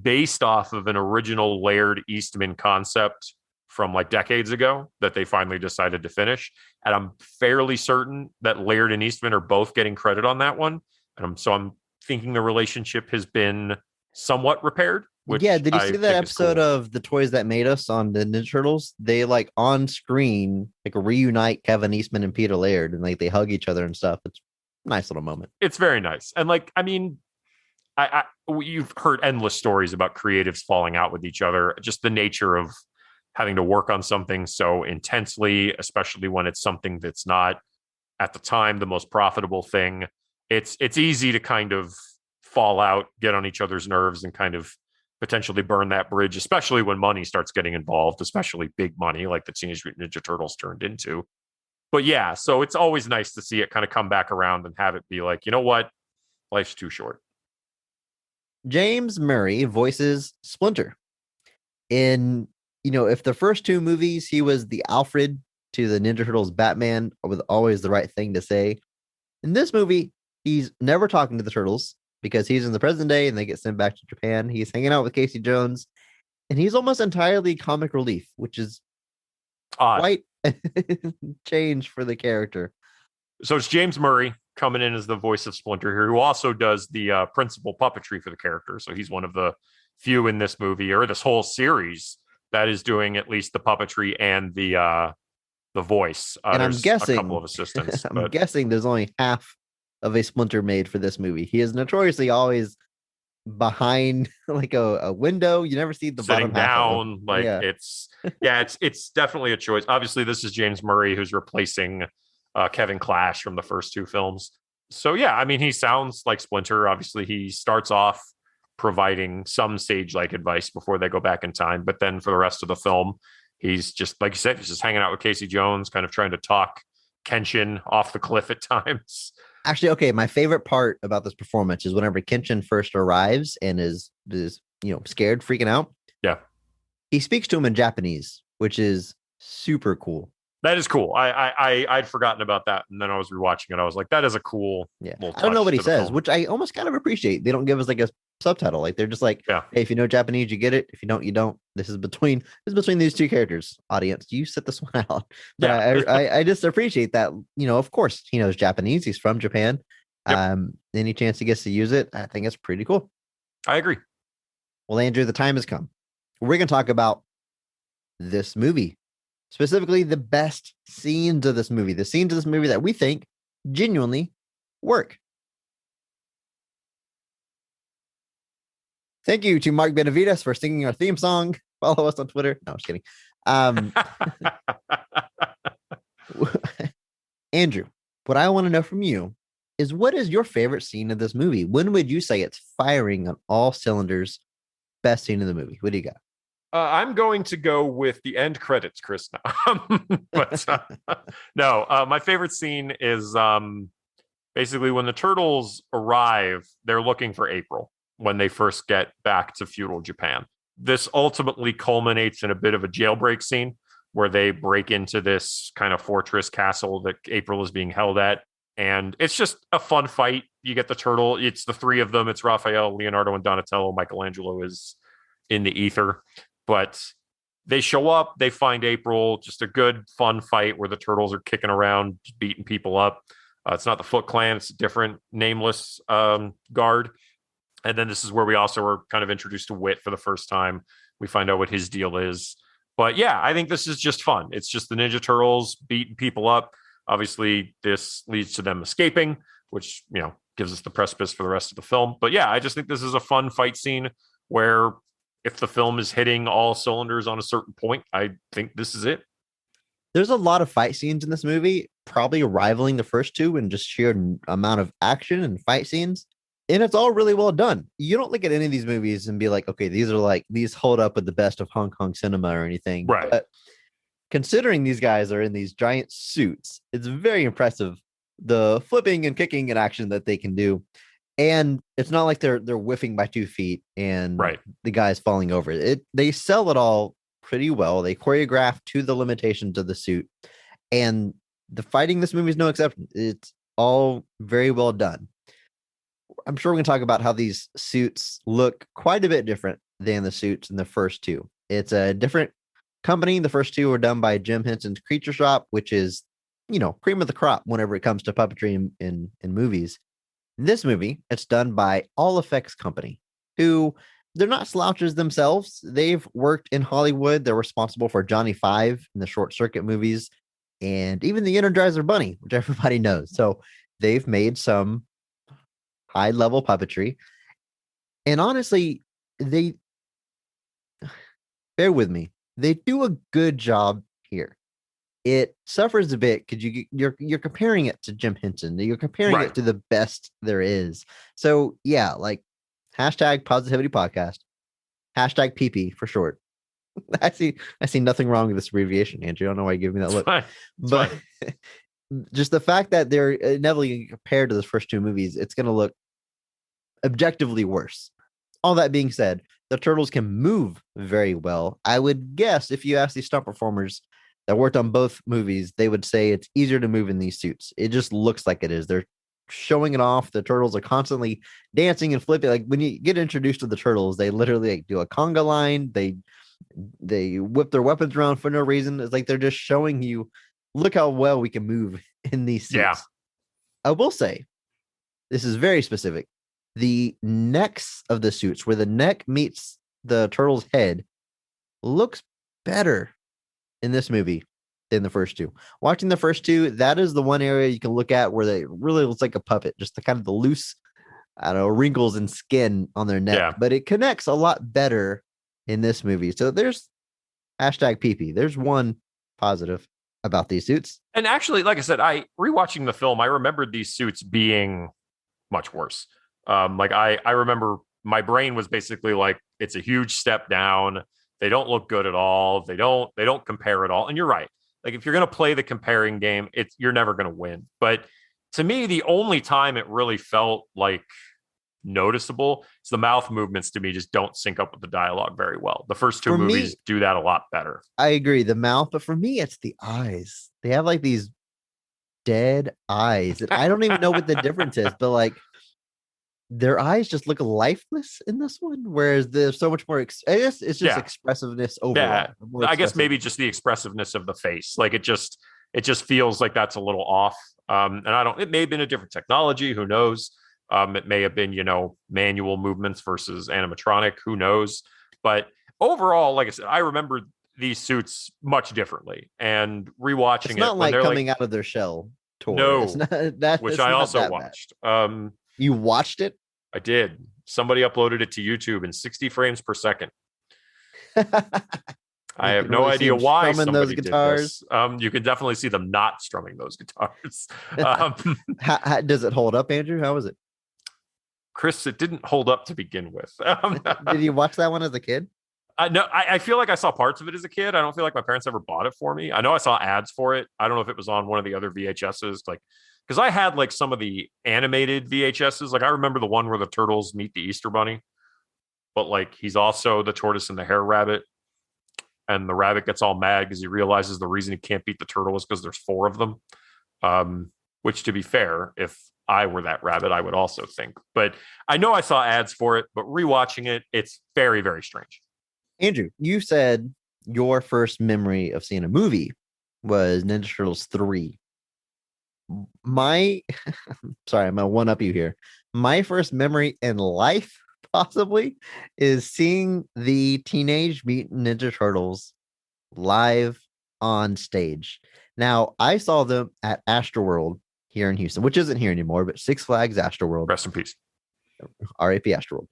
based off of an original Laird Eastman concept from like decades ago that they finally decided to finish. And I'm fairly certain that Laird and Eastman are both getting credit on that one. And so I'm thinking the relationship has been somewhat repaired. Which yeah, did you see that episode cool. of The Toys That Made Us on the Ninja Turtles? They like on screen like reunite Kevin Eastman and Peter Laird, and like they hug each other and stuff. It's a nice little moment. It's very nice. And like, I mean, you've heard endless stories about creatives falling out with each other. Just the nature of having to work on something so intensely, especially when it's something that's not at the time the most profitable thing. It's easy to kind of fall out, get on each other's nerves, and kind of potentially burn that bridge, especially when money starts getting involved, especially big money like the Teenage Mutant Ninja Turtles turned into. But yeah, so it's always nice to see it kind of come back around and have it be like, you know what? Life's too short. James Murray voices Splinter. In, if the first two movies, he was the Alfred to the Ninja Turtles Batman with always the right thing to say. In this movie, he's never talking to the Turtles because he's in the present day and they get sent back to Japan. He's hanging out with Casey Jones, and he's almost entirely comic relief, which is odd. Quite change for the character. So it's James Murray coming in as the voice of Splinter here, who also does the principal puppetry for the character. So he's one of the few in this movie or this whole series that is doing at least the puppetry and the voice. And I'm guessing a couple of assistants. I'm guessing there's only half of a Splinter made for this movie. He is notoriously always behind like a window. You never see the sitting bottom half down. of it. Like yeah. it's definitely a choice. Obviously, this is James Murray who's replacing Kevin Clash from the first two films. So yeah, I mean, he sounds like Splinter. Obviously, he starts off providing some sage-like advice before they go back in time, but then for the rest of the film, he's just, like you said, he's just hanging out with Casey Jones, kind of trying to talk Kenshin off the cliff at times. Actually, okay, my favorite part about this performance is whenever Kenshin first arrives and is scared, freaking out. Yeah. He speaks to him in Japanese, which is super cool. That is cool. I'd forgotten about that, and then I was rewatching it. I was like, that is a cool. Yeah, I don't know what he says, film. which I almost kind of appreciate. They don't give us like a subtitle. Like they're just like, yeah, hey, if you know Japanese, you get it. If you don't, you don't. This is between these two characters. Audience, you sit this one out. But yeah. I just appreciate that. Of course, he knows Japanese. He's from Japan. Yep. Any chance he gets to use it, I think it's pretty cool. I agree. Well, Andrew, the time has come. We're going to talk about this movie. Specifically, the best scenes of this movie, the scenes of this movie that we think genuinely work. Thank you to Mark Benavides for singing our theme song. Follow us on Twitter. No, I'm just kidding. Andrew, what I want to know from you is, what is your favorite scene of this movie? When would you say it's firing on all cylinders? Best scene of the movie. What do you got? I'm going to go with the end credits, Chris. But no, my favorite scene is basically when the Turtles arrive, they're looking for April when they first get back to feudal Japan. This ultimately culminates in a bit of a jailbreak scene where they break into this kind of fortress castle that April is being held at. And it's just a fun fight. You get the turtle. It's the three of them. It's Raphael, Leonardo, and Donatello. Michelangelo is in the ether. But they show up, they find April, just a good, fun fight where the Turtles are kicking around, beating people up. It's not the Foot Clan, it's a different nameless guard. And then this is where we also are kind of introduced to Wit for the first time. We find out what his deal is. But yeah, I think this is just fun. It's just the Ninja Turtles beating people up. Obviously, this leads to them escaping, which, gives us the precipice for the rest of the film. But yeah, I just think this is a fun fight scene where, if the film is hitting all cylinders on a certain point, I think this is it. There's a lot of fight scenes in this movie, probably rivaling the first two in just sheer amount of action and fight scenes. And it's all really well done. You don't look at any of these movies and be like, okay, these hold up with the best of Hong Kong cinema or anything. Right. But considering these guys are in these giant suits, it's very impressive the flipping and kicking and action that they can do. And it's not like they're whiffing by 2 feet and Right. the guy's falling over. They sell it all pretty well. They choreograph to the limitations of the suit. And the fighting in this movie is no exception. It's all very well done. I'm sure we can talk about how these suits look quite a bit different than the suits in the first two. It's a different company. The first two were done by Jim Henson's Creature Shop, which is, cream of the crop whenever it comes to puppetry in movies. In this movie, it's done by All Effects Company, who they're not slouches themselves. They've worked in Hollywood. They're responsible for Johnny Five in the Short Circuit movies and even the Energizer Bunny, which everybody knows. So they've made some high level puppetry. And honestly, they bear with me. They do a good job here. It suffers a bit because you're comparing it to Jim Henson. You're comparing Right. it to the best there is. So yeah, like hashtag positivity podcast, hashtag PP for short. I see nothing wrong with this abbreviation, Andrew. I don't know why you give me that It's look. fine. It's But fine. just the fact that they're inevitably compared to those first two movies, it's going to look objectively worse. All that being said, the turtles can move very well. I would guess if you ask these stunt performers that worked on both movies, they would say it's easier to move in these suits. It just looks like it is. They're showing it off. The turtles are constantly dancing and flipping. Like when you get introduced to the turtles, they literally do a conga line. They whip their weapons around for no reason. It's like they're just showing you, look how well we can move in these suits. Yeah. I will say, this is very specific. The necks of the suits, where the neck meets the turtle's head, looks better in this movie than the first two. Watching the first two, that is the one area you can look at where they really looks like a puppet, just the kind of the loose, I don't know, wrinkles and skin on their neck. Yeah. But it connects a lot better in this movie. So there's hashtag PP. There's one positive about these suits. And actually, like I said, rewatching the film, I remembered these suits being much worse. Like I remember my brain was basically like, it's a huge step down. They don't look good at all. They don't compare at all. And you're right. Like if you're going to play the comparing game, you're never going to win. But to me, the only time it really felt like noticeable is the mouth movements. To me, just don't sync up with the dialogue very well. The first two movies do that a lot better. I agree, the mouth, but for me, it's the eyes. They have like these dead eyes. And I don't even know what the difference is, but like their eyes just look lifeless in this one, whereas there's so much more. I guess it's just expressiveness overall. Yeah, I guess maybe just the expressiveness of the face. Like it just feels like that's a little off. And it may have been a different technology. Who knows? It may have been, manual movements versus animatronic. Who knows? But overall, like I said, I remember these suits much differently. And rewatching it's not it, like coming out of their shell tour. No, it's not, which I also watched. You watched it? I did. Somebody uploaded it to YouTube in 60 frames per second. I have no idea why somebody did this. You can definitely see them not strumming those guitars. How does it hold up, Andrew? How was it? Chris, it didn't hold up to begin with. Did you watch that one as a kid? No, I feel like I saw parts of it as a kid. I don't feel like my parents ever bought it for me. I know I saw ads for it. I don't know if it was on one of the other VHSs, because I had like some of the animated VHSs. Like I remember the one where the turtles meet the Easter Bunny, but like he's also the tortoise and the hare rabbit. And the rabbit gets all mad because he realizes the reason he can't beat the turtle is because there's 4 of them. Which, to be fair, if I were that rabbit, I would also think. But I know I saw ads for it, but rewatching it, it's very, very strange. Andrew, you said your first memory of seeing a movie was Ninja Turtles 3. Sorry, I'm gonna one up you here. My first memory in life, possibly, is seeing the Teenage Mutant Ninja Turtles live on stage. Now, I saw them at Astroworld here in Houston, which isn't here anymore, but Six Flags Astroworld. Rest in peace. RAP Astroworld.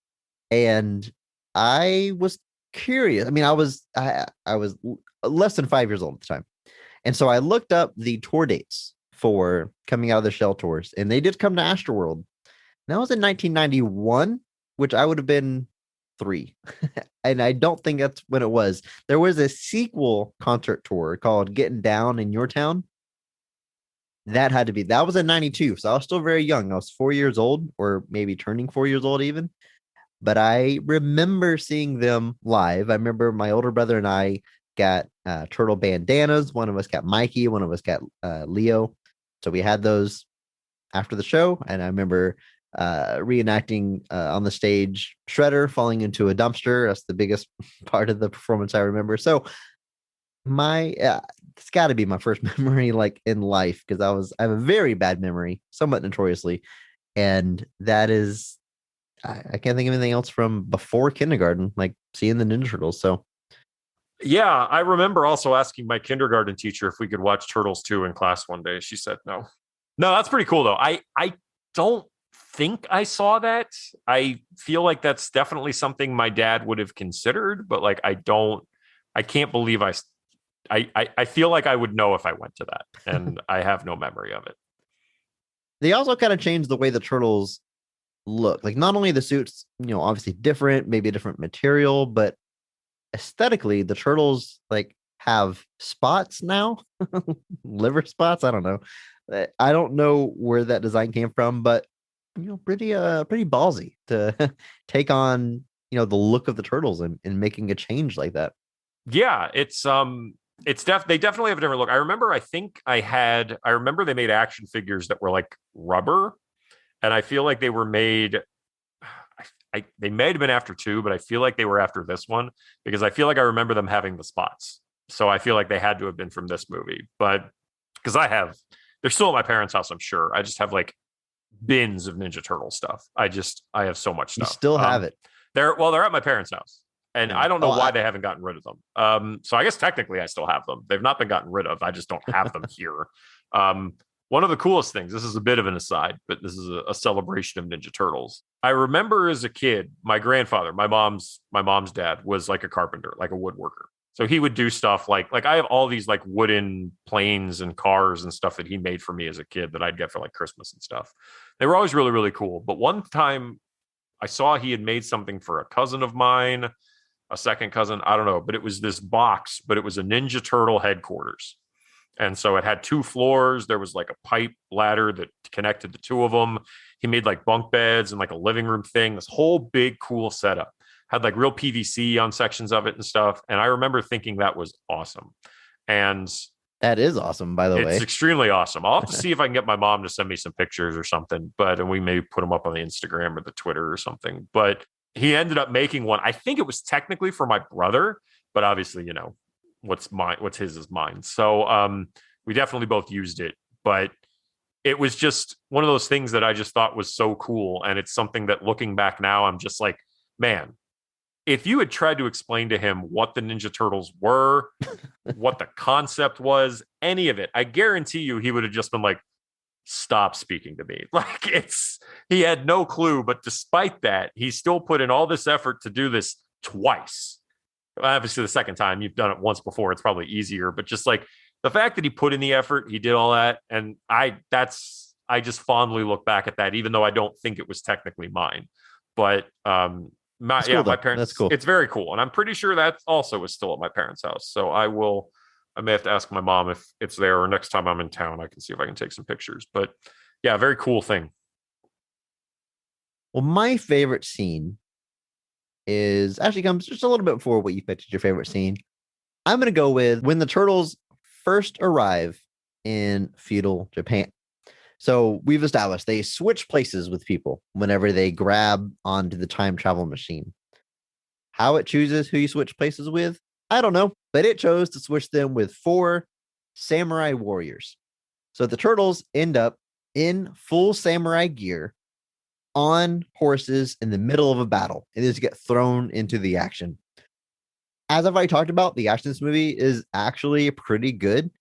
And I was curious. I mean, I was less than 5 years old at the time. And so I looked up the tour dates for coming out of the shell tours, and they did come to Astroworld. That was in 1991, which I would have been 3. And I don't think that's when it was. There was a sequel concert tour called Getting Down in Your Town. That was in 92. So I was still very young. I was 4 years old, or maybe turning 4 years old even. But I remember seeing them live. I remember my older brother and I got turtle bandanas. One of us got Mikey, one of us got Leo. So we had those after the show. And I remember reenacting on the stage Shredder falling into a dumpster. That's the biggest part of the performance I remember. So my it's got to be my first memory like in life, because I have a very bad memory, somewhat notoriously, and that is I can't think of anything else from before kindergarten, like seeing the Ninja Turtles. So Yeah, I remember also asking my kindergarten teacher if we could watch Turtles 2 in class one day. She said no. No, that's pretty cool though. I don't think I saw that. I feel like that's definitely something my dad would have considered, but like I can't believe I feel like I would know if I went to that, and I have no memory of it. they also kind of changed the way the turtles look. Like not only the suits, obviously different, maybe a different material, but aesthetically, the turtles like have spots now, liver spots. I don't know. I don't know where that design came from, but pretty ballsy to take on the look of the turtles and making a change like that. Yeah, they definitely have a different look. I remember they made action figures that were like rubber, and I feel like they were made they may have been after 2, but I feel like they were after this one, because I feel like I remember them having the spots. So I feel like they had to have been from this movie. But because they're still at my parents' house, I'm sure. I just have like bins of Ninja Turtle stuff. I have so much You stuff. still have it. They're at my parents' house. And Yeah. I don't know why they haven't gotten rid of them. So I guess technically I still have them. They've not been gotten rid of. I just don't have them here. One of the coolest things, this is a bit of an aside, but this is a celebration of Ninja Turtles. I remember as a kid, my grandfather, my mom's dad, was like a carpenter, like a woodworker. So he would do stuff like I have all these like wooden planes and cars and stuff that he made for me as a kid that I'd get for like Christmas and stuff. They were always really, really cool. But one time I saw he had made something for a cousin of mine, a second cousin, I don't know, but it was this box, but it was a Ninja Turtle headquarters. And so it had 2 floors. There was like a pipe ladder that connected the 2 of them. He made like bunk beds and like a living room thing. This whole big, cool setup. Had like real PVC on sections of it and stuff. And I remember thinking that was awesome. And that is awesome, by the way. It's extremely awesome. I'll have to see if I can get my mom to send me some pictures or something. And we may put them up on the Instagram or the Twitter or something. But he ended up making one. I think it was technically for my brother, but obviously, what's his is mine. So we definitely both used it, but it was just one of those things that I just thought was so cool. And it's something that looking back now, I'm just like, man, if you had tried to explain to him what the Ninja Turtles were, what the concept was, any of it, I guarantee you he would have just been like, stop speaking to me. Like he had no clue, but despite that, he still put in all this effort to do this twice. Obviously the second time, you've done it once before, it's probably easier, but just like the fact that he put in the effort, he did all that. And I just fondly look back at that, even though I don't think it was technically mine, but my parents, that's cool. It's very cool. And I'm pretty sure that also is still at my parents' house. So I may have to ask my mom if it's there, or next time I'm in town, I can see if I can take some pictures. But yeah, very cool thing. Well, my favorite scene actually comes just a little bit before what you picked as your favorite scene. I'm going to go with when the turtles first arrive in feudal Japan. So we've established they switch places with people whenever they grab onto the time travel machine. How it chooses who you switch places with, I don't know, but it chose to switch them with 4 samurai warriors. So the turtles end up in full samurai gear on horses in the middle of a battle, and they just get thrown into the action. As I've already talked about, the action in this movie is actually pretty good.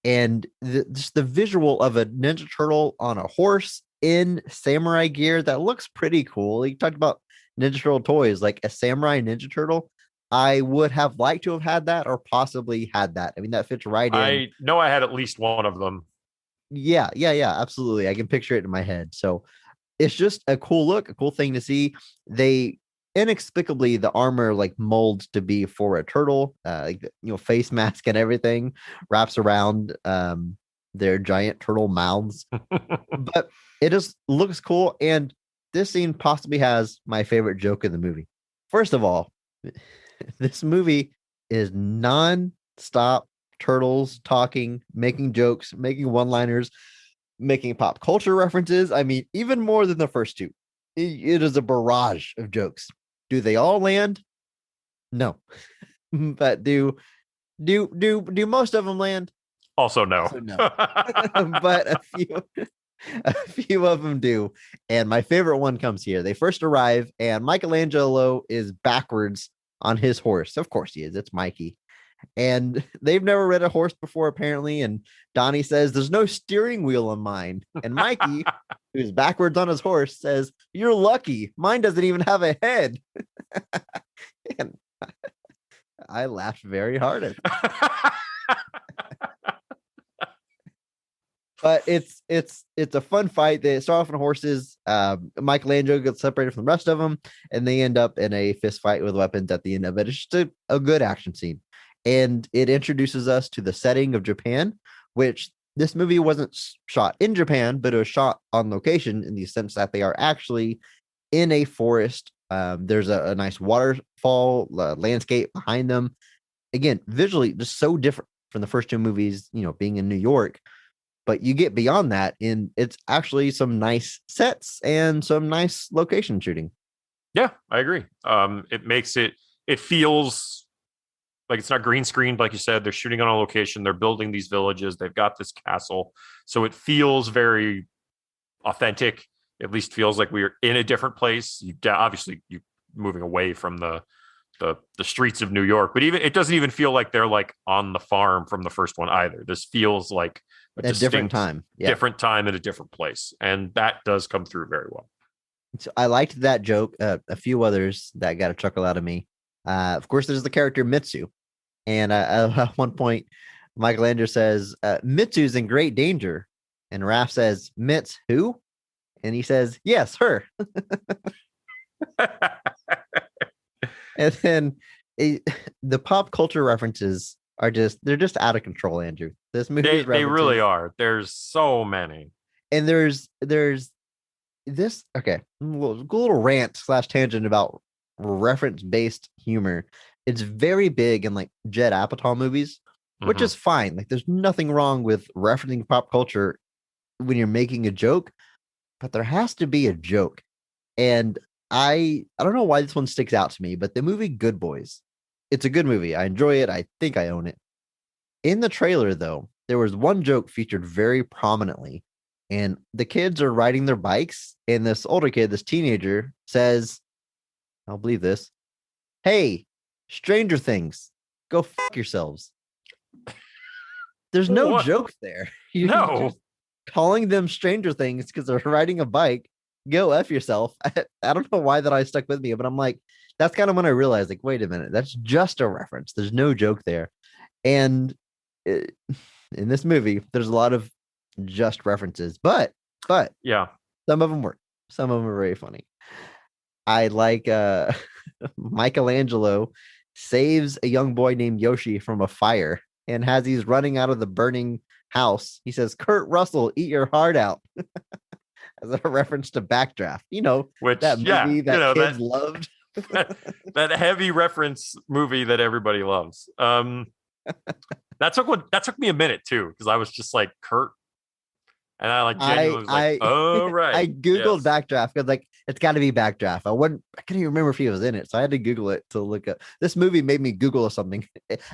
And just the visual of a Ninja Turtle on a horse in samurai gear, that looks pretty cool. You talked about Ninja Turtle toys, like a samurai Ninja Turtle. I would have liked to have had that or possibly had that. I mean, that fits right in. I know I had at least one of them. Yeah, absolutely. I can picture it in my head. So it's just a cool look, a cool thing to see. They inexplicably the armor like molds to be for a turtle, face mask and everything wraps around their giant turtle mouths. But it just looks cool. And this scene possibly has my favorite joke in the movie. First of all, this movie is non-stop turtles talking, making jokes, making one-liners, making pop culture references. I mean, even more than the first two. It is a barrage of jokes. Do they all land? No. But do most of them land? Also, no. Also no. But a few of them do. And my favorite one comes here. They first arrive, and Michelangelo is backwards on his horse. Of course he is. It's Mikey. And they've never ridden a horse before, apparently. And Donnie says, "There's no steering wheel on mine." And Mikey, who's backwards on his horse, says, "You're lucky. Mine doesn't even have a head." And I laughed very hard at it. But it's a fun fight. They start off on horses. Michelangelo gets separated from the rest of them, and they end up in a fist fight with weapons at the end of it. It's just a good action scene. And it introduces us to the setting of Japan, which this movie wasn't shot in Japan, but it was shot on location in the sense that they are actually in a forest. There's a nice waterfall landscape behind them. Again, visually, just so different from the first two movies, being in New York. But you get beyond that, and it's actually some nice sets and some nice location shooting. Yeah, I agree. It feels like it's not green screened, like you said. They're shooting on a location. They're building these villages. They've got this castle. So it feels very authentic. At least feels like we're in a different place. Obviously, you moving away from the streets of New York, but even it doesn't even feel like they're like on the farm from the first one either. This feels like a different time, different time in a different place, and that does come through very well. So I liked that joke. A few others that got a chuckle out of me. Of course, there's the character Mitsu, and at one point, Michelangelo says, "Mitsu's in great danger," and Raph says, "Mitz who?" And he says, "Yes, her." And then the pop culture references are they're just out of control, Andrew. This movie, they really are. There's so many. And there's this, okay, a little rant / tangent about reference based humor. It's very big in like Judd Apatow movies, which is fine. Like there's nothing wrong with referencing pop culture when you're making a joke, but there has to be a joke. And I don't know why this one sticks out to me, but the movie Good Boys, it's a good movie. I enjoy it. I think I own it. In the trailer, though, there was one joke featured very prominently, and the kids are riding their bikes, and this older kid, this teenager, says, I'll believe this, "Hey, Stranger Things, go fuck yourselves." There's no What? joke there. You're No. just calling them Stranger Things because they're riding a bike. Go F yourself. I don't know why that I stuck with me, but I'm like, that's kind of when I realized, like, wait a minute, that's just a reference. There's no joke there. And in this movie, there's a lot of just references, but Yeah, some of them work. Some of them are very funny. I like Michelangelo saves a young boy named Yoshi from a fire, and as he's running out of the burning house, he says, "Kurt Russell, eat your heart out." As a reference to Backdraft, which that movie that kids that loved. that heavy reference movie that everybody loves. That took me a minute too, because I was just like, Kurt, and I like genuinely was like, oh right. I googled Backdraft because like it's got to be Backdraft. I couldn't even remember if he was in it, so I had to Google it to look up. This movie made me Google something.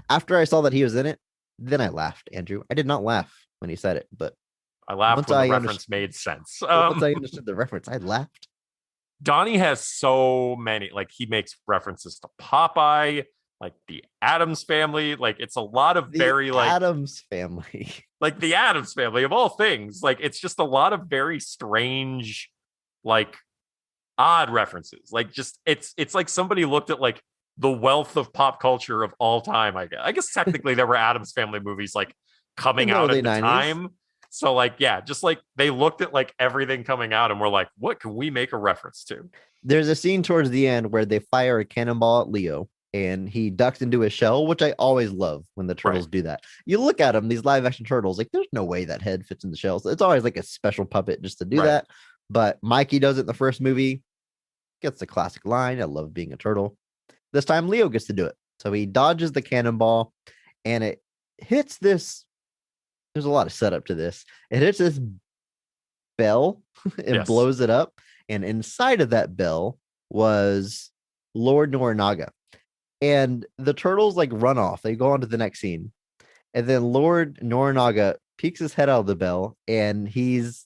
After I saw that he was in it, then I laughed. Andrew, I did not laugh when he said it, but I laughed when the reference made sense. Once I understood the reference, I laughed. Donnie has so many, like he makes references to Popeye, like the Addams Family. Like it's a lot of Addams Family. Like the Addams Family of all things. Like it's just a lot of very strange, like odd references. Like just it's like somebody looked at like the wealth of pop culture of all time. I guess technically there were Addams Family movies like coming In the out early at the 90s. time. So like, yeah, just like they looked at like everything coming out and were like, what can we make a reference to? There's a scene towards the end where they fire a cannonball at Leo and he ducks into a shell, which I always love when the turtles do that. You look at them, these live action turtles, like there's no way that head fits in the shells. It's always like a special puppet just to do that. But Mikey does it in the first movie, gets the classic line, I love being a turtle. This time Leo gets to do it. So he dodges the cannonball and it hits this. There's a lot of setup to this. It hits this bell and blows it up. And inside of that bell was Lord Norinaga. And the turtles like run off. They go on to the next scene. And then Lord Norinaga peeks his head out of the bell and his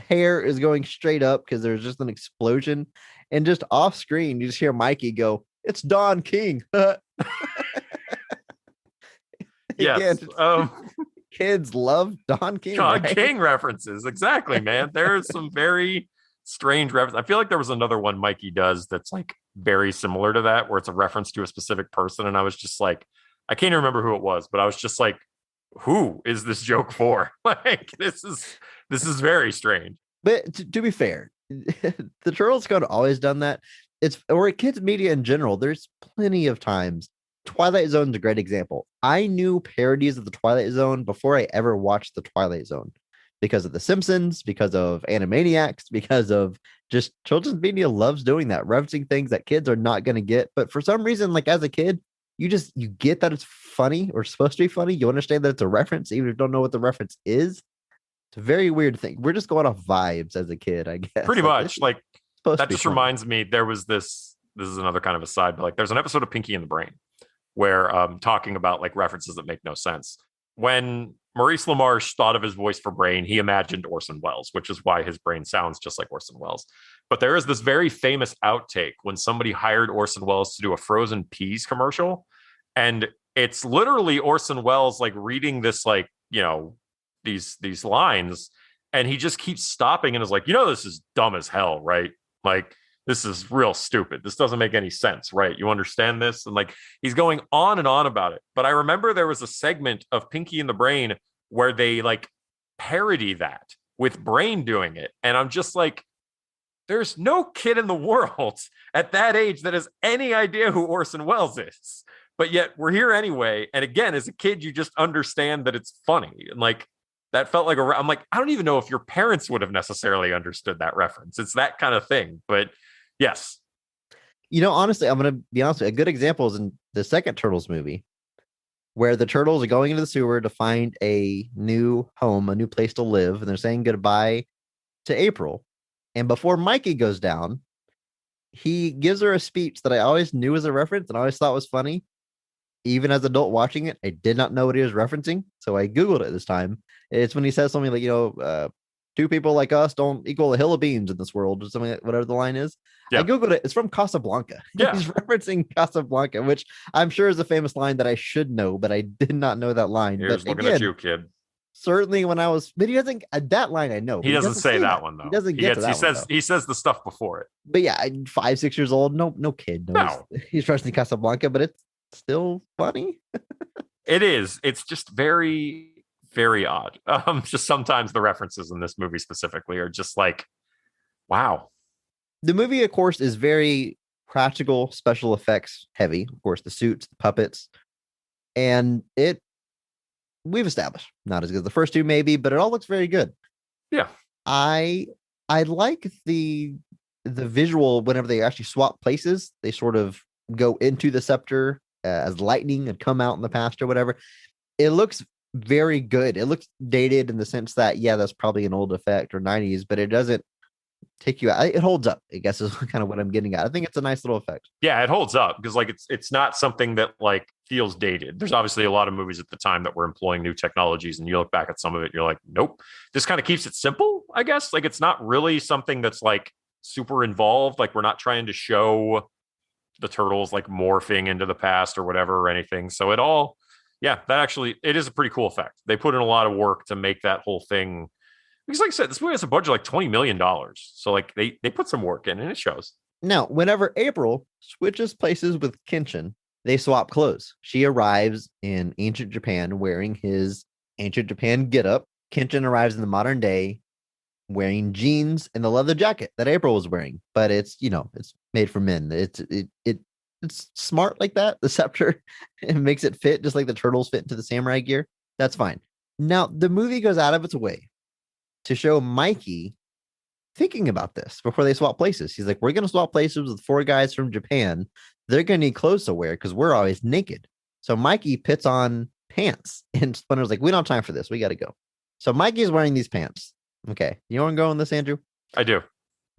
hair is going straight up because there's just an explosion. And just off screen, you just hear Mikey go, "It's Don King." Yes. Again, kids love Don King. Don right? King references. Exactly, man. There's some very strange references. I feel like there was another one Mikey does that's like very similar to that, where it's a reference to a specific person. And I was just like, I can't even remember who it was, but I was just like, who is this joke for? Like, this is very strange. But to be fair, the Turtles could have always done that. Or kids media in general. There's plenty of times. Twilight Zone's a great example. I knew parodies of the Twilight Zone before I ever watched the Twilight Zone because of The Simpsons, because of Animaniacs, because of just children's media loves doing that, referencing things that kids are not going to get. But for some reason, like as a kid, you get that it's funny or supposed to be funny. You understand that it's a reference, even if you don't know what the reference is. It's a very weird thing. We're just going off vibes as a kid, I guess. Pretty much. Like that just funny. reminds me, there was this is another kind of aside, but like there's an episode of Pinky and the Brain where talking about like references that make no sense. When Maurice LaMarche thought of his voice for Brain, he imagined Orson Welles, which is why his brain sounds just like Orson Welles. But there is this very famous outtake when somebody hired Orson Welles to do a frozen peas commercial. And it's literally Orson Welles like reading this, like, you know, these lines, and he just keeps stopping and is like, you know, this is dumb as hell, right? Like, this is real stupid. This doesn't make any sense, right? You understand this? And like, he's going on and on about it. But I remember there was a segment of Pinky and the Brain where they like parody that with Brain doing it. And I'm just like, there's no kid in the world at that age that has any idea who Orson Welles is. But yet we're here anyway. And again, as a kid, you just understand that it's funny. And like, that felt like I'm like, I don't even know if your parents would have necessarily understood that reference. It's that kind of thing. But yes. You know, honestly, I'm going to be honest with you. A good example is in the second Turtles movie, where the Turtles are going into the sewer to find a new home, a new place to live, and they're saying goodbye to April. And before Mikey goes down, he gives her a speech that I always knew was a reference and I always thought was funny. Even as an adult watching it, I did not know what he was referencing. So I Googled it this time. It's when he says something like, you know, two people like us don't equal a hill of beans in this world, or something like whatever the line is. Yeah. I Googled it. It's from Casablanca. Yeah. He's referencing Casablanca, which I'm sure is a famous line that I should know, but I did not know that line. Here's but looking again, at you, kid. Certainly when I was, but he doesn't, that line I know. He doesn't say that one though. He doesn't get to that one, he says the stuff before it. But yeah, 5, 6 years old, no kid knows. No. He's referencing Casablanca, but it's still funny. It is. It's just very, very odd. Just sometimes the references in this movie specifically are just like, wow. The movie, of course, is very practical, special effects heavy. Of course, the suits, the puppets, and we've established not as good as the first two, maybe, but it all looks very good. Yeah, I like the visual whenever they actually swap places. They sort of go into the scepter as lightning and come out in the past or whatever. It looks very good. It looks dated in the sense that, yeah, that's probably an old effect or 90s, but it doesn't take you out. It holds up, I guess, is kind of what I'm getting at. I think it's a nice little effect. Yeah, it holds up because like it's not something that like feels dated. There's obviously a lot of movies at the time that were employing new technologies, and you look back at some of it, you're like, nope. This kind of keeps it simple, I guess. Like it's not really something that's like super involved. Like we're not trying to show the turtles like morphing into the past or whatever or anything. So it all, yeah, it is a pretty cool effect. They put in a lot of work to make that whole thing. Because like I said, this movie has a budget of like $20 million. So like they put some work in and it shows. Now, whenever April switches places with Kenshin, they swap clothes. She arrives in ancient Japan wearing his ancient Japan getup. Kenshin arrives in the modern day wearing jeans and the leather jacket that April was wearing, but it's it's made for men. It's smart like that. The scepter it makes it fit just like the turtles fit into the samurai gear. That's fine. Now the movie goes out of its way to show Mikey thinking about this before they swap places. He's like, we're gonna swap places with 4 guys from Japan. They're gonna need clothes to wear because we're always naked. So Mikey puts on pants, and Splinter's like, we don't have time for this. We got to go. So Mikey's wearing these pants. Okay, you want to go on this, Andrew? I do.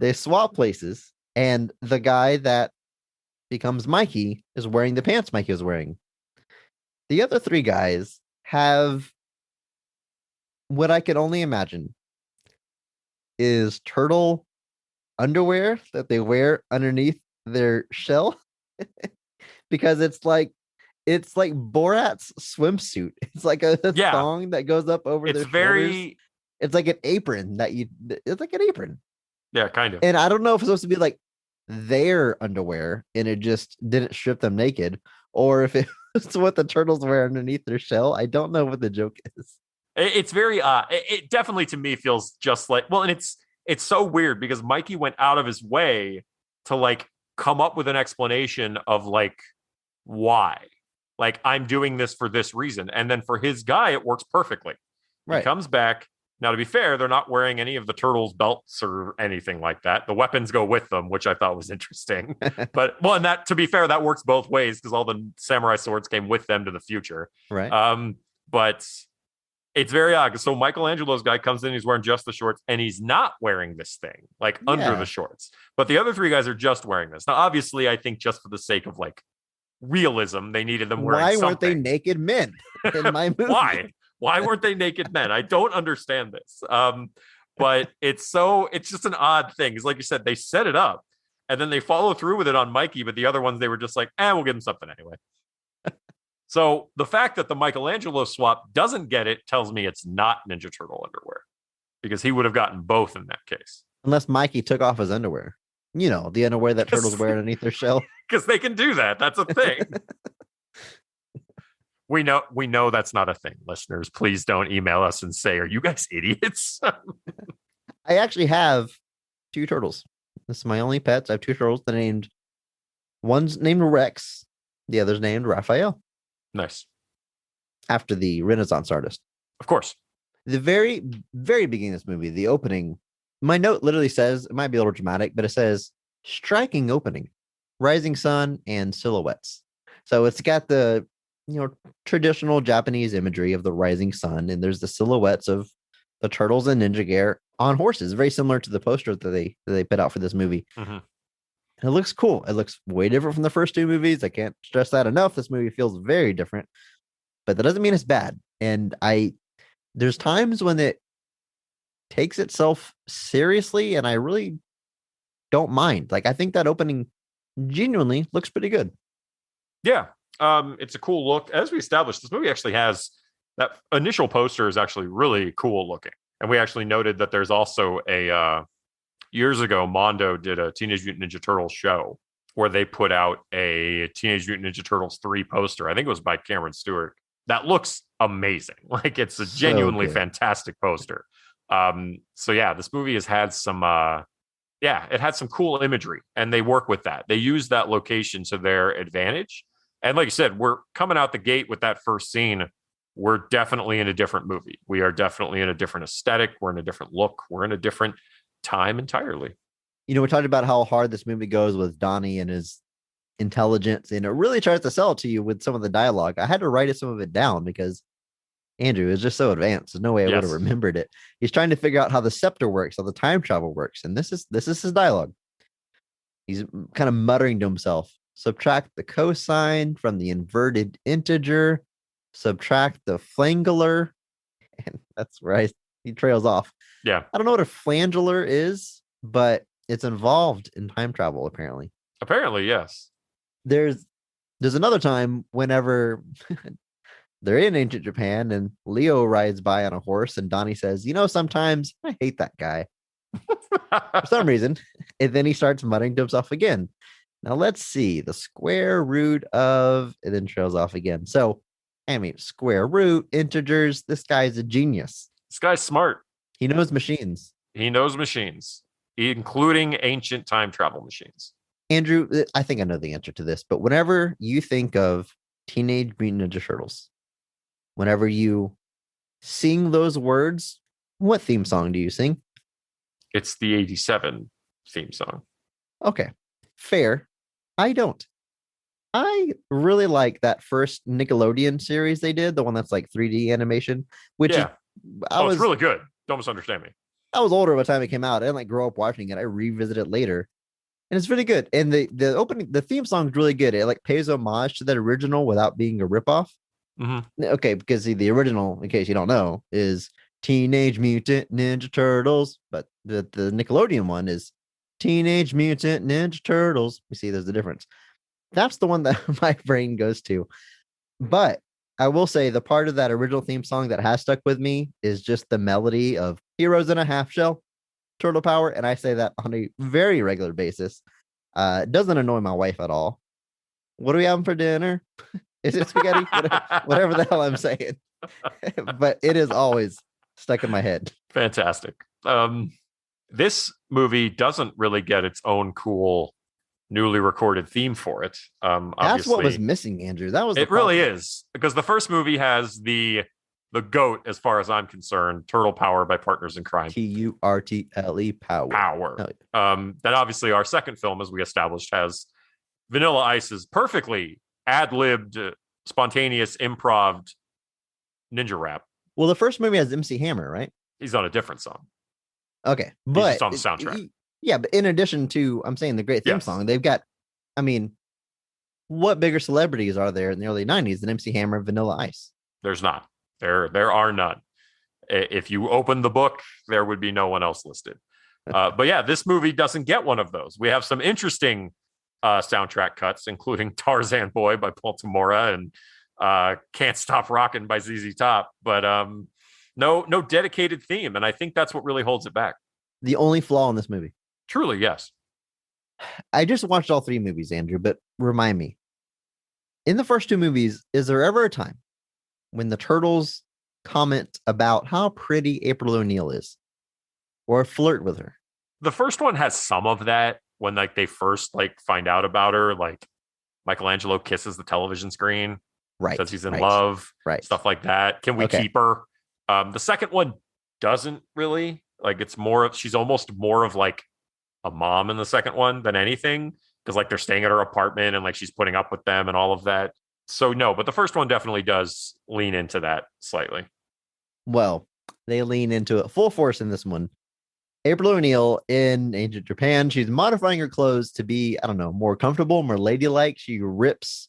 They swap places, and the guy that becomes Mikey is wearing the pants Mikey was wearing. The other 3 guys have what I could only imagine is turtle underwear that they wear underneath their shell because it's like Borat's swimsuit. It's like a Yeah. thong that goes up over It's their very shoulders. It's like an apron it's like an apron. yeah, kind of. And I don't know if it's supposed to be like their underwear and it just didn't strip them naked, or if it's what the turtles wear underneath their shell. I don't know what the joke is. It's very it definitely to me feels just like, well, and it's so weird because Mikey went out of his way to like come up with an explanation of like why. Like, I'm doing this for this reason. And then for his guy, it works perfectly. Right. He comes back. Now, to be fair, they're not wearing any of the turtles' belts or anything like that. The weapons go with them, which I thought was interesting. But, well, and that, to be fair, that works both ways because all the samurai swords came with them to the future. Right. But it's very odd. So Michelangelo's guy comes in, he's wearing just the shorts, and he's not wearing this thing, like under the shorts. But the other 3 guys are just wearing this. Now, obviously, I think just for the sake of like realism, they needed them wearing something. Why weren't they naked men in my movie? Why weren't they naked men? I don't understand this. But it's just an odd thing. It's like you said, they set it up and then they follow through with it on Mikey, but the other ones, they were just like, we'll give him something anyway. So the fact that the Michelangelo swap doesn't get it tells me it's not Ninja Turtle underwear, because he would have gotten both in that case. Unless Mikey took off his underwear. You know, the underwear that turtles wear underneath their shell. Because they can do that. That's a thing. We know that's not a thing, listeners. Please don't email us and say, are you guys idiots? I actually have 2 turtles. This is my only pets. I have 2 turtles. One's named Rex. The other's named Raphael. Nice. After the Renaissance artist. Of course. The very, very beginning of this movie, the opening, my note literally says, it might be a little dramatic, but it says, striking opening, rising sun and silhouettes. So it's got the traditional Japanese imagery of the rising sun, and there's the silhouettes of the turtles and Ninja Gear on horses, very similar to the poster that they put out for this movie. Mm-hmm. And it looks cool. It looks way different from the first 2 movies. I can't stress that enough. This movie feels very different, but that doesn't mean it's bad. And there's times when it takes itself seriously, and I really don't mind. Like, I think that opening genuinely looks pretty good. Yeah. It's a cool look. As we established, this movie actually has that initial poster is actually really cool looking. And we actually noted that there's also a years ago, Mondo did a Teenage Mutant Ninja Turtles show where they put out a Teenage Mutant Ninja Turtles 3 poster. I think it was by Cameron Stewart. That looks amazing. Like, it's a genuinely fantastic poster. So yeah, this movie has had some it had some cool imagery, and they work with that. They use that location to their advantage. And like you said, we're coming out the gate with that first scene. We're definitely in a different movie. We are definitely in a different aesthetic. We're in a different look. We're in a different time entirely. We talked about how hard this movie goes with Donnie and his intelligence, and it really tries to sell it to you with some of the dialogue. I had to write some of it down because Andrew is just so advanced. There's no way I would have remembered it. He's trying to figure out how the scepter works, how the time travel works. And this is his dialogue. He's kind of muttering to himself. Subtract the cosine from the inverted integer. Subtract the flangular. And that's where he trails off. Yeah. I don't know what a flangular is, but it's involved in time travel, apparently. Apparently, yes. There's another time whenever they're in ancient Japan and Leo rides by on a horse and Donnie says, sometimes I hate that guy. for some reason. And then he starts muttering to himself again. Now let's see the square root of, and then trails off again. So, I mean, square root, integers. This guy's a genius. This guy's smart. He knows machines. He knows machines, including ancient time travel machines. Andrew, I think I know the answer to this, but whenever you think of Teenage Mutant Ninja Turtles, whenever you sing those words, what theme song do you sing? It's the 87 theme song. Okay, fair. I don't. I really like that first Nickelodeon series they did, the one that's like 3D animation, which Yeah. is, It's really good. Don't misunderstand me. I was older by the time it came out. I didn't like grow up watching it. I revisited it later. And it's really good. And the opening, the theme song is really good. It like pays homage to that original without being a ripoff. Mm-hmm. Okay, because the original, in case you don't know, is Teenage Mutant Ninja Turtles, but the Nickelodeon one is Teenage Mutant Ninja Turtles. You see, there's a difference. That's the one that my brain goes to. But I will say the part of that original theme song that has stuck with me is just the melody of Heroes in a Half Shell, Turtle Power, and I say that on a very regular basis. It doesn't annoy my wife at all. What are we having for dinner? Is it spaghetti? Whatever the hell I'm saying. But it is always stuck in my head. Fantastic. This movie doesn't really get its own cool newly recorded theme for it. That's what was missing, Andrew. That was it really is, because the first movie has the GOAT, as far as I'm concerned, Turtle Power by Partners in Crime. TURTLE Power. Power. That obviously our second film, as we established, has Vanilla Ice's perfectly ad-libbed, spontaneous, improv ninja rap. Well, the first movie has MC Hammer, right? He's on a different song. Okay, He's but just on the soundtrack. Yeah, but in addition to, I'm saying the great theme song, they've got, I mean, what bigger celebrities are there in the early 90s than MC Hammer and Vanilla Ice? There's not. There are none. If you open the book, there would be no one else listed. But yeah, this movie doesn't get one of those. We have some interesting soundtrack cuts, including Tarzan Boy by Paul Tamora and Can't Stop Rockin' by ZZ Top, but no dedicated theme. And I think that's what really holds it back. The only flaw in this movie. Truly, yes. I just watched all three movies, Andrew, but remind me, in the first two movies, is there ever a time when the turtles comment about how pretty April O'Neil is or flirt with her? The first one has some of that when like they first like find out about her, like Michelangelo kisses the television screen, right? Says he's in love, right? Stuff like that. Can we keep her? The second one doesn't really, like, it's more of, she's almost more of like a mom in the second one than anything, because like they're staying at her apartment and like she's putting up with them and all of that. So no, but the first one definitely does lean into that slightly. Well, they lean into it full force in this one. April O'Neil in ancient Japan, she's modifying her clothes to be, I don't know, more comfortable, more ladylike. She rips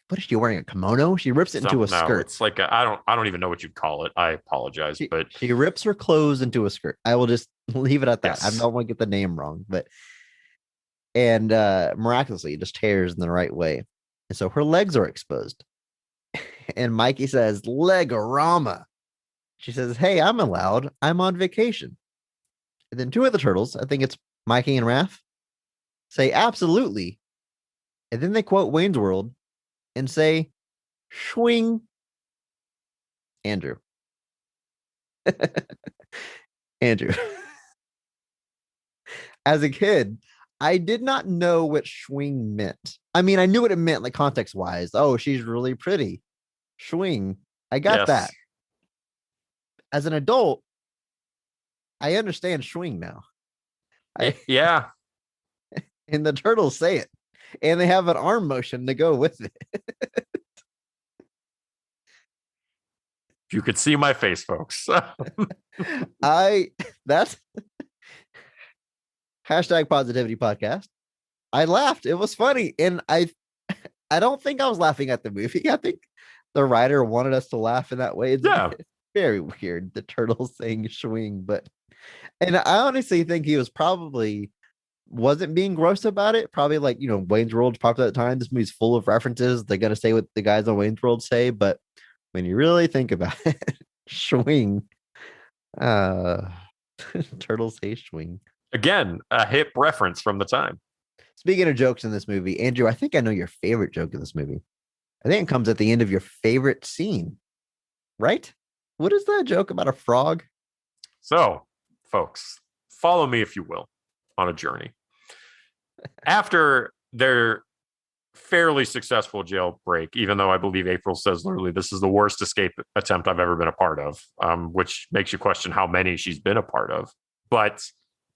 what is she wearing? A kimono? She rips it into a skirt. It's like I don't even know what you'd call it. I apologize, but she rips her clothes into a skirt. I will just leave it at that. Yes. I don't want to get the name wrong, and miraculously it just tears in the right way. And so her legs are exposed. And Mikey says, "Legorama." She says, "Hey, I'm allowed. I'm on vacation." And then two of the turtles, I think it's Mikey and Raph, say, "Absolutely." And then they quote Wayne's World and say, "Swing." Andrew. Andrew. As a kid, I did not know what swing meant. I mean, I knew what it meant, like context wise. Oh, she's really pretty. Swing. I got that. As an adult, I understand swing now. Yeah. And the turtles say it. And they have an arm motion to go with it. If you could see my face, folks. That's hashtag positivity podcast. I laughed. It was funny. And I don't think I was laughing at the movie. I think the writer wanted us to laugh in that way. It's very weird. The turtles saying swing, and I honestly think he wasn't being gross about it. Probably like, Wayne's World's popular at the time. This movie's full of references. They're going to say what the guys on Wayne's World say, but when you really think about it, swing. Turtles say swing. Again, a hip reference from the time. Speaking of jokes in this movie, Andrew, I think I know your favorite joke in this movie. I think it comes at the end of your favorite scene, right? What is that joke about a frog? So, folks, follow me, if you will, on a journey. After their fairly successful jailbreak, even though I believe April says literally this is the worst escape attempt I've ever been a part of, which makes you question how many she's been a part of. But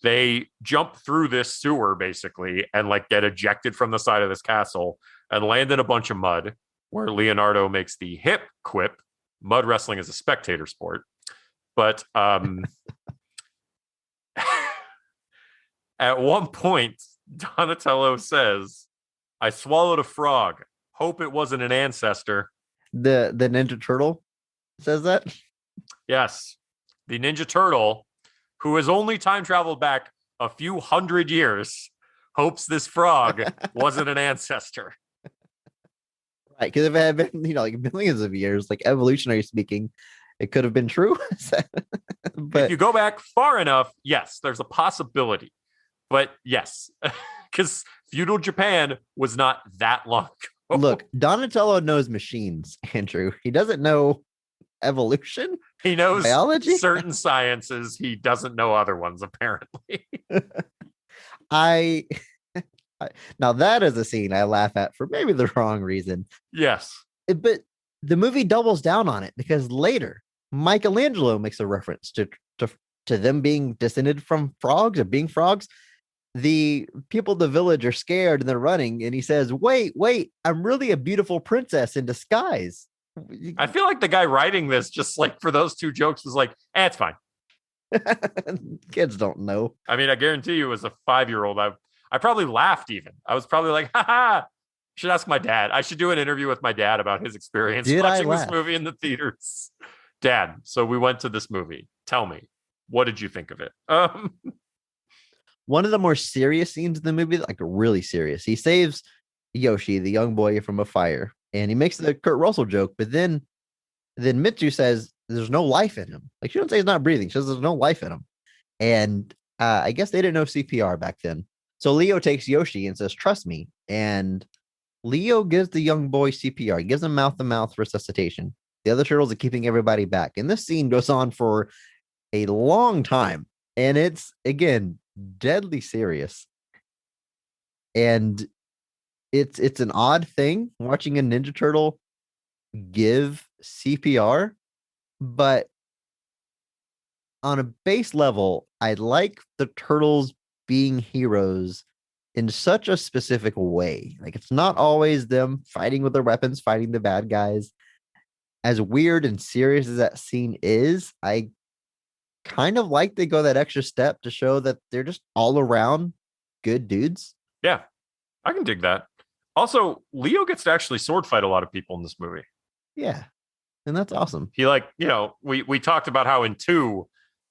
they jump through this sewer basically and like get ejected from the side of this castle and land in a bunch of mud, where Leonardo makes the hip quip, mud wrestling is a spectator sport. But at one point, Donatello says, I swallowed a frog. Hope it wasn't an ancestor. The Ninja Turtle says that? Yes. The Ninja Turtle, who has only time traveled back a few hundred years, hopes this frog wasn't an ancestor. Right. Because if it had been, like millions of years, like evolutionary speaking, it could have been true. But if you go back far enough, yes, there's a possibility. But yes, because feudal Japan was not that long ago. Look, Donatello knows machines, Andrew. He doesn't know evolution. He knows biology. Certain sciences. He doesn't know other ones, apparently. Now that is a scene I laugh at for maybe the wrong reason. Yes. But the movie doubles down on it because later Michelangelo makes a reference to them being descended from frogs or being frogs. The people of the village are scared and they're running, and he says, wait, I'm really a beautiful princess in disguise. I feel like the guy writing this, just like for those two jokes, was like, it's fine. Kids don't know. I mean, I guarantee you as a 5-year-old, I probably laughed even. I was probably like, haha, should ask my dad. I should do an interview with my dad about his experience watching this movie in the theaters. Dad, so we went to this movie. Tell me, what did you think of it? One of the more serious scenes in the movie, like really serious. He saves Yoshi, the young boy, from a fire, and he makes the Kurt Russell joke. But then Mitsu says there's no life in him. Like she don't say he's not breathing. She says there's no life in him. And I guess they didn't know CPR back then. So Leo takes Yoshi and says, "Trust me." And Leo gives the young boy CPR. He gives him mouth-to-mouth resuscitation. The other turtles are keeping everybody back. And this scene goes on for a long time. And it's, again, deadly serious. And it's an odd thing watching a Ninja Turtle give CPR. But on a base level, I like the turtles being heroes in such a specific way. Like it's not always them fighting with their weapons, fighting the bad guys. As weird and serious as that scene is, I kind of like they go that extra step to show that they're just all around good dudes. Yeah, I can dig that. Also, Leo gets to actually sword fight a lot of people in this movie. Yeah. And that's awesome. He we talked about how in 2,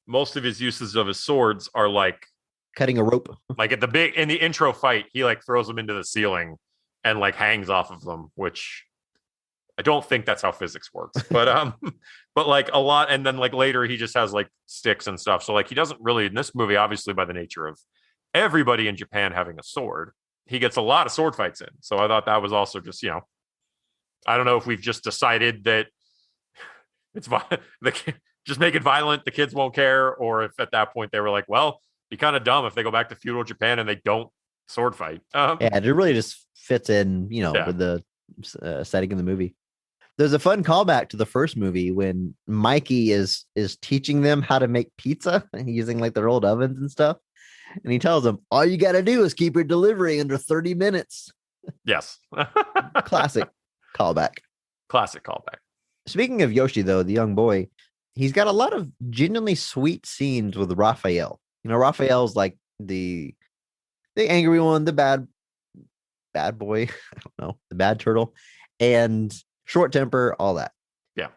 most of his uses of his swords are like cutting a rope. Like in the intro fight, he like throws them into the ceiling and like hangs off of them, which I don't think that's how physics works. But but like a lot, and then like later he just has like sticks and stuff. So like he doesn't really in this movie, obviously by the nature of everybody in Japan having a sword, he gets a lot of sword fights in. So I thought that was also just, I don't know if we've just decided that it's just make it violent, the kids won't care, or if at that point they were like, well, be kind of dumb if they go back to feudal Japan and they don't sword fight. Yeah, it really just fits in, with the setting of the movie. There's a fun callback to the first movie when Mikey is teaching them how to make pizza using like their old ovens and stuff. And he tells them, all you got to do is keep your delivery under 30 minutes. Yes. Classic callback. Classic callback. Speaking of Yoshi, though, the young boy, he's got a lot of genuinely sweet scenes with Raphael. Raphael's like the angry one, the bad boy, I don't know, the bad turtle, and short temper, all that. Yeah.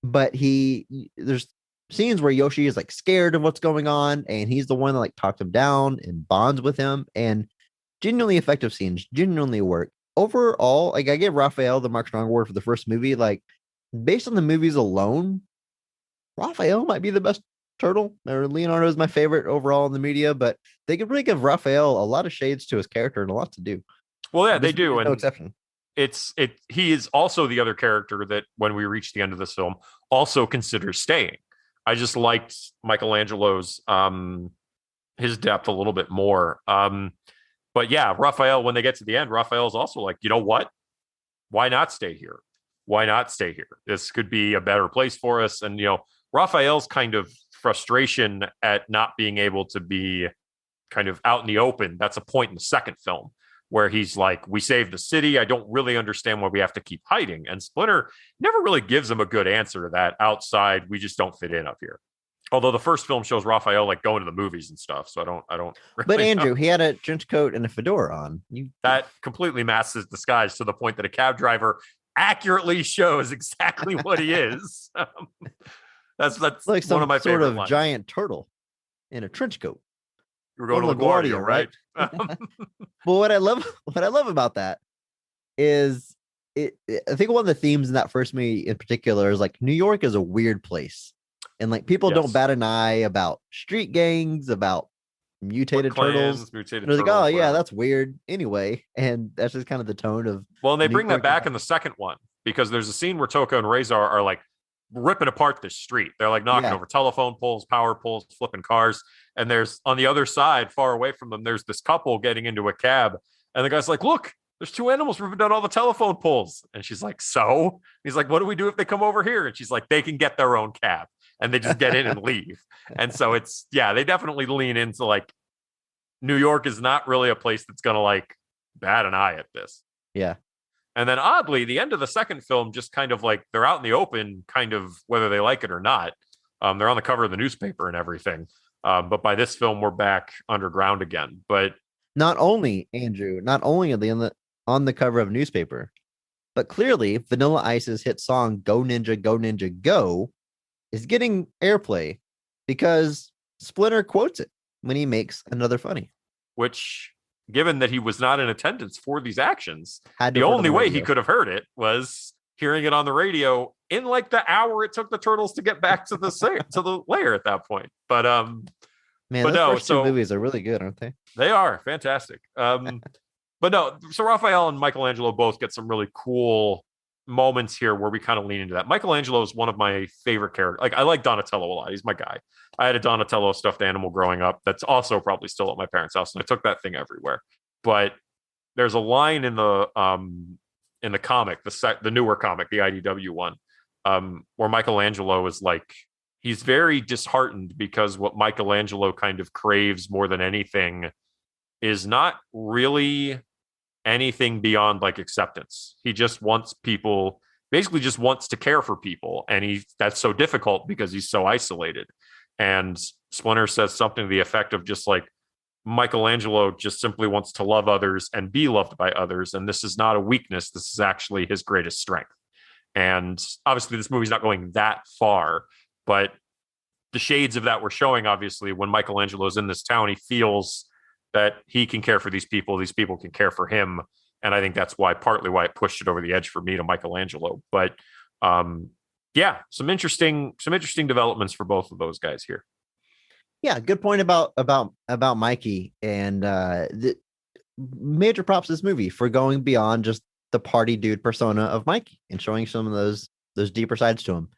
But there's scenes where Yoshi is like scared of what's going on, and he's the one that like talks him down and bonds with him, and genuinely effective scenes, genuinely work. Overall, like I give Raphael the Mark Strong award for the first movie. Like based on the movies alone, Raphael might be the best turtle. Or Leonardo is my favorite overall in the media, but they could really give Raphael a lot of shades to his character and a lot to do. Well, yeah, This they do, movie is no and exception. he is also the other character that when we reach the end of this film also considers staying. I just liked Michelangelo's his depth a little bit more. But yeah, Raphael, when they get to the end, Raphael's also like, you know what? Why not stay here? Why not stay here? This could be a better place for us. And, Raphael's kind of frustration at not being able to be kind of out in the open, that's a point in the second film where he's like, we saved the city. I don't really understand why we have to keep hiding. And Splinter never really gives him a good answer to that. Outside, we just don't fit in up here. Although the first film shows Raphael like going to the movies and stuff, so I don't. Really But Andrew, know. he had a trench coat and a fedora on. That completely masks his disguise to the point that a cab driver accurately shows exactly what he is. That's like some one of my sort favorite of lines. giant turtle in a trench coat. We're going Or to LaGuardia, LaGuardia, right? But what I love about that is I think one of the themes in that first movie in particular is like New York is a weird place. And like people Yes. don't bat an eye about street gangs, about mutated turtles. Mutated They're like, oh turtles, yeah, whatever. that's weird anyway. And that's just kind of the tone of Well, and they New bring that York back in the second one because there's a scene where Toko and Razor are like ripping apart the street. They're like knocking Yeah. over telephone poles, power poles, flipping cars. And there's on the other side, far away from them, there's this couple getting into a cab. And the guy's like, look, there's two animals ripping down all the telephone poles. And she's like, so? He's like, what do we do if they come over here? And she's like, they can get their own cab. And they just get in and leave. And so they definitely lean into like New York is not really a place that's going to like bat an eye at this. Yeah. And then oddly, the end of the second film, just kind of like they're out in the open, kind of whether they like it or not. They're on the cover of the newspaper and everything. But by this film, we're back underground again. But Not only are they on the cover of a newspaper, but clearly Vanilla Ice's hit song Go Ninja Go is getting airplay because Splinter quotes it when he makes Another Funny. which, given that he was not in attendance for these actions, Had to the have heard only on the way he radio. could have heard it was hearing it on the radio in like the hour it took the turtles to get back to the lair at that point. But Man, but those no, first two movies are really good, aren't they? they are fantastic. But no, so Raphael and Michelangelo both get some really cool moments here where we kind of lean into that. Michelangelo is one of my favorite characters. Like I like Donatello a lot. He's my guy. I had a Donatello stuffed animal growing up that's also probably still at my parents' house, and I took that thing everywhere. But there's a line in the comic, the newer comic, the IDW one, where Michelangelo is like, he's very disheartened because what Michelangelo kind of craves more than anything is not really anything beyond like acceptance. He just wants people, basically just wants to care for people. And that's so difficult because he's so isolated. And Splinter says something to the effect of just like, Michelangelo just simply wants to love others and be loved by others. And this is not a weakness. This is actually his greatest strength. And obviously this movie's not going that far, but the shades of that we're showing, obviously, when Michelangelo's in this town, he feels that he can care for these people can care for him. And I think that's partly why it pushed it over the edge for me to Michelangelo. But yeah, some interesting developments for both of those guys here. Yeah, good point about Mikey, and the major props to this movie for going beyond just the party dude persona of Mikey and showing some of those deeper sides to him.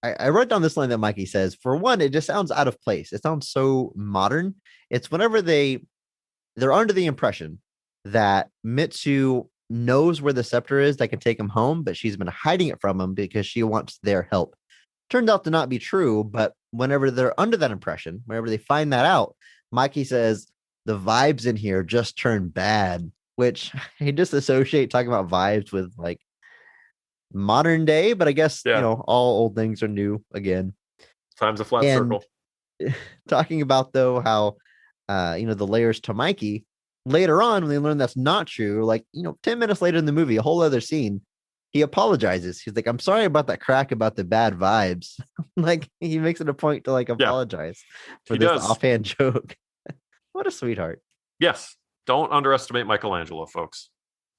I wrote down this line that Mikey says. For one, it just sounds out of place. It sounds so modern. It's whenever they're under the impression that Mitsu knows where the scepter is that can take him home, but she's been hiding it from him because she wants their help. Turned out to not be true, but whenever they're under that impression, whenever they find that out, Mikey says the vibes in here just turn bad, which he just associate talking about vibes with like modern day, but I guess all old things are new again. Time's a flat circle. Talking about though how the layers to Mikey later on when they learn that's not true, like 10 minutes later in the movie, a whole other scene, he apologizes. He's like, I'm sorry about that crack about the bad vibes. Like he makes it a point to like apologize for this offhand joke. What a sweetheart. Yes. Don't underestimate Michelangelo, folks.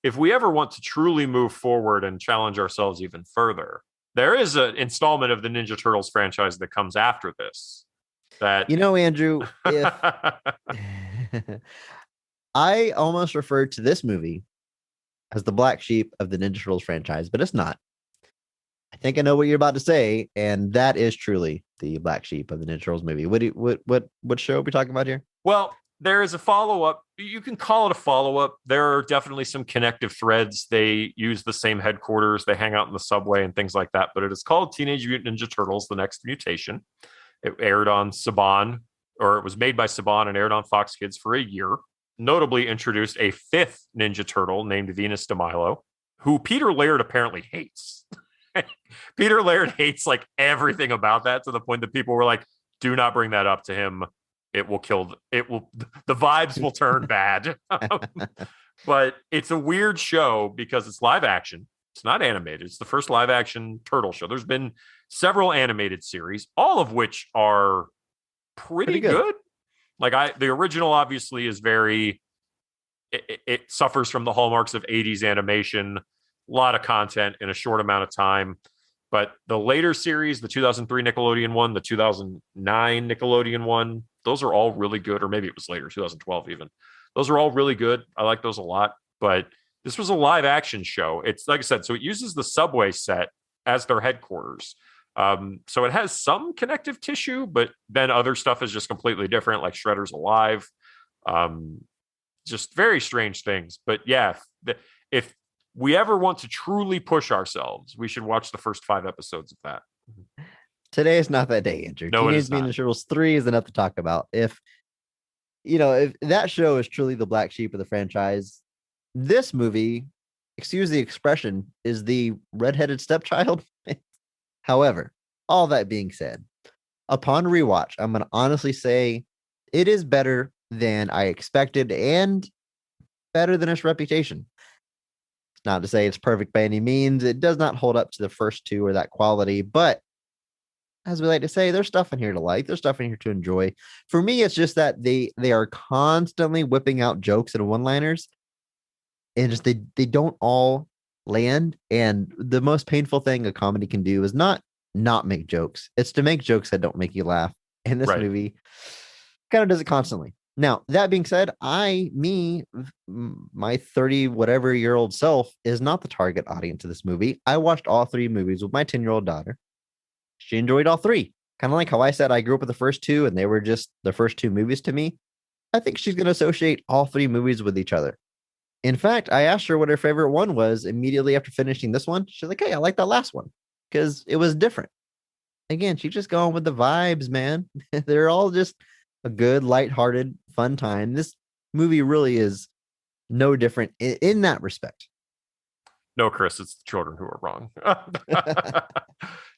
If we ever want to truly move forward and challenge ourselves even further, There is an installment of the Ninja Turtles franchise that comes after this. That Andrew, if I almost referred to this movie as the black sheep of the Ninja Turtles franchise, but it's not. I think I know what you're about to say, and that is truly the black sheep of the Ninja Turtles movie. What show are we talking about here? Well, there is a follow-up. You can call it a follow-up. There are definitely some connective threads. They use the same headquarters. They hang out in the subway and things like that. But it is called Teenage Mutant Ninja Turtles: The Next Mutation. It aired on Saban, or it was made by Saban and aired on Fox Kids for a year. Notably introduced a fifth Ninja Turtle named Venus de Milo, who Peter Laird apparently hates. Peter Laird hates like everything about that, to the point that people were like, do not bring that up to him. The vibes will turn bad. But it's a weird show because it's live action. It's not animated. It's the first live action turtle show. There's been several animated series, all of which are pretty good. Like the original obviously is it suffers from the hallmarks of 80s animation, a lot of content in a short amount of time. But the later series, the 2003 Nickelodeon one, the 2009 Nickelodeon one, those are all really good. Or maybe it was later, 2012 even. Those are all really good. I like those a lot. But this was a live action show. It's like I said, so it uses the subway set as their headquarters. So it has some connective tissue, but then other stuff is just completely different, like Shredder's alive. Just very strange things. But yeah, if we ever want to truly push ourselves, we should watch the first 5 episodes of that. Today is not that day, Andrew. No, Teenage Mutant Ninja Turtles 3 is enough to talk about. If that show is truly the black sheep of the franchise, this movie, excuse the expression, is the redheaded stepchild. However, all that being said, upon rewatch, I'm going to honestly say it is better than I expected and better than its reputation. It's not to say it's perfect by any means. It does not hold up to the first 2 or that quality, but as we like to say, there's stuff in here to like. There's stuff in here to enjoy. For me, it's just that they are constantly whipping out jokes and one-liners, and just they don't all land. And the most painful thing a comedy can do is not make jokes. It's to make jokes that don't make you laugh. And this movie kind of does it constantly. Now, that being said, my 30 whatever year old self is not the target audience of this movie. I watched all 3 movies with my 10-year-old daughter. She enjoyed all 3. Kind of like how I said I grew up with the first 2 and they were just the first 2 movies to me. I think she's going to associate all 3 movies with each other. In fact, I asked her what her favorite one was immediately after finishing this one. She's like, hey, I like that last one because it was different. Again, she's just going with the vibes, man. They're all just a good, lighthearted, fun time. This movie really is no different in that respect. No, Chris, it's the children who are wrong.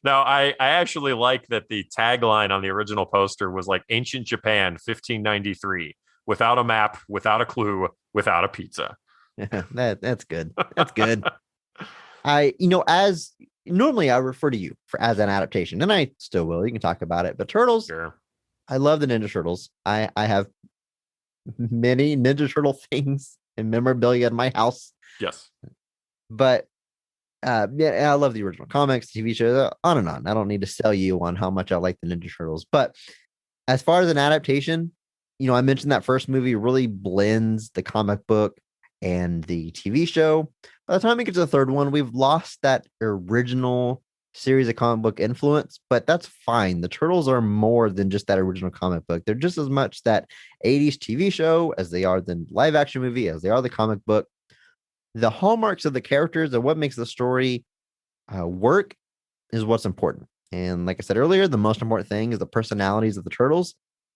Now, I actually like that the tagline on the original poster was like Ancient Japan, 1593, without a map, without a clue, without a pizza. That's good. That's good. As normally I refer to you as an adaptation, and I still will. You can talk about it. But Turtles, sure. I love the Ninja Turtles. I have many Ninja Turtle things and memorabilia in my house. Yes. But I love the original comics, TV shows, on and on. I don't need to sell you on how much I like the Ninja Turtles. But as far as an adaptation, I mentioned that first movie really blends the comic book and the TV show. By the time we get to the third one, we've lost that original series of comic book influence, but that's fine. The Turtles are more than just that original comic book. They're just as much that 80s TV show as they are the live action movie, as they are the comic book. The hallmarks of the characters and what makes the story work is what's important. And like I said earlier, the most important thing is the personalities of the Turtles.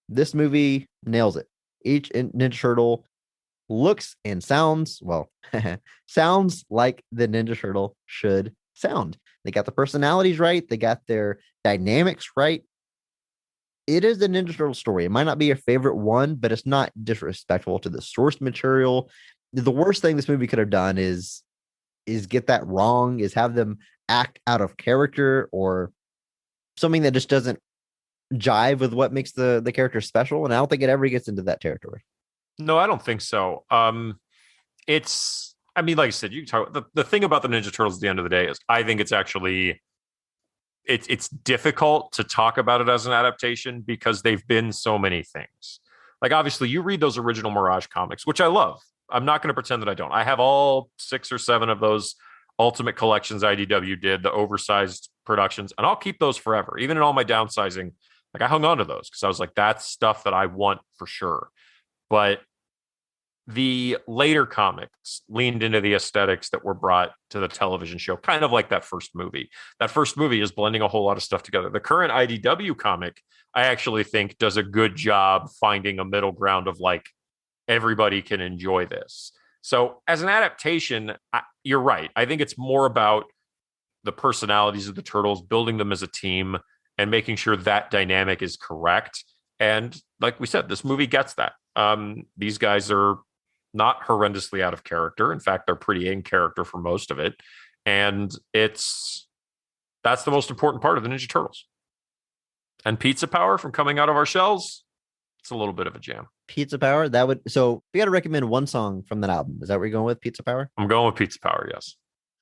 This movie nails it. Each Ninja Turtle looks and sounds like the Ninja Turtle should sound. They got the personalities right. They got their dynamics right. It is the Ninja Turtle story. It might not be your favorite one, but it's not disrespectful to the source material. The worst thing this movie could have done is get that wrong, is have them act out of character or something that just doesn't jive with what makes the character special. And I don't think it ever gets into that territory. No, I don't think so. Like I said, you can talk. The thing about the Ninja Turtles at the end of the day is I think it's actually it's difficult to talk about it as an adaptation because they've been so many things. Like, obviously, you read those original Mirage comics, which I love. I'm not going to pretend that I don't. I have all 6 or 7 of those Ultimate Collections IDW did, the oversized productions, and I'll keep those forever. Even in all my downsizing, like I hung on to those because I was like, that's stuff that I want for sure. But the later comics leaned into the aesthetics that were brought to the television show, kind of like that first movie. That first movie is blending a whole lot of stuff together. The current IDW comic, I actually think, does a good job finding a middle ground of like, everybody can enjoy this. So as an adaptation, you're right. I think it's more about the personalities of the Turtles, building them as a team and making sure that dynamic is correct. And like we said, this movie gets that. These guys are not horrendously out of character. In fact, they're pretty in character for most of it. And that's the most important part of the Ninja Turtles. And Pizza Power from Coming Out of Our Shells, it's a little bit of a jam. Pizza Power, so if you got to recommend one song from that album, is that where you're going with, Pizza Power? I'm going with Pizza Power, yes.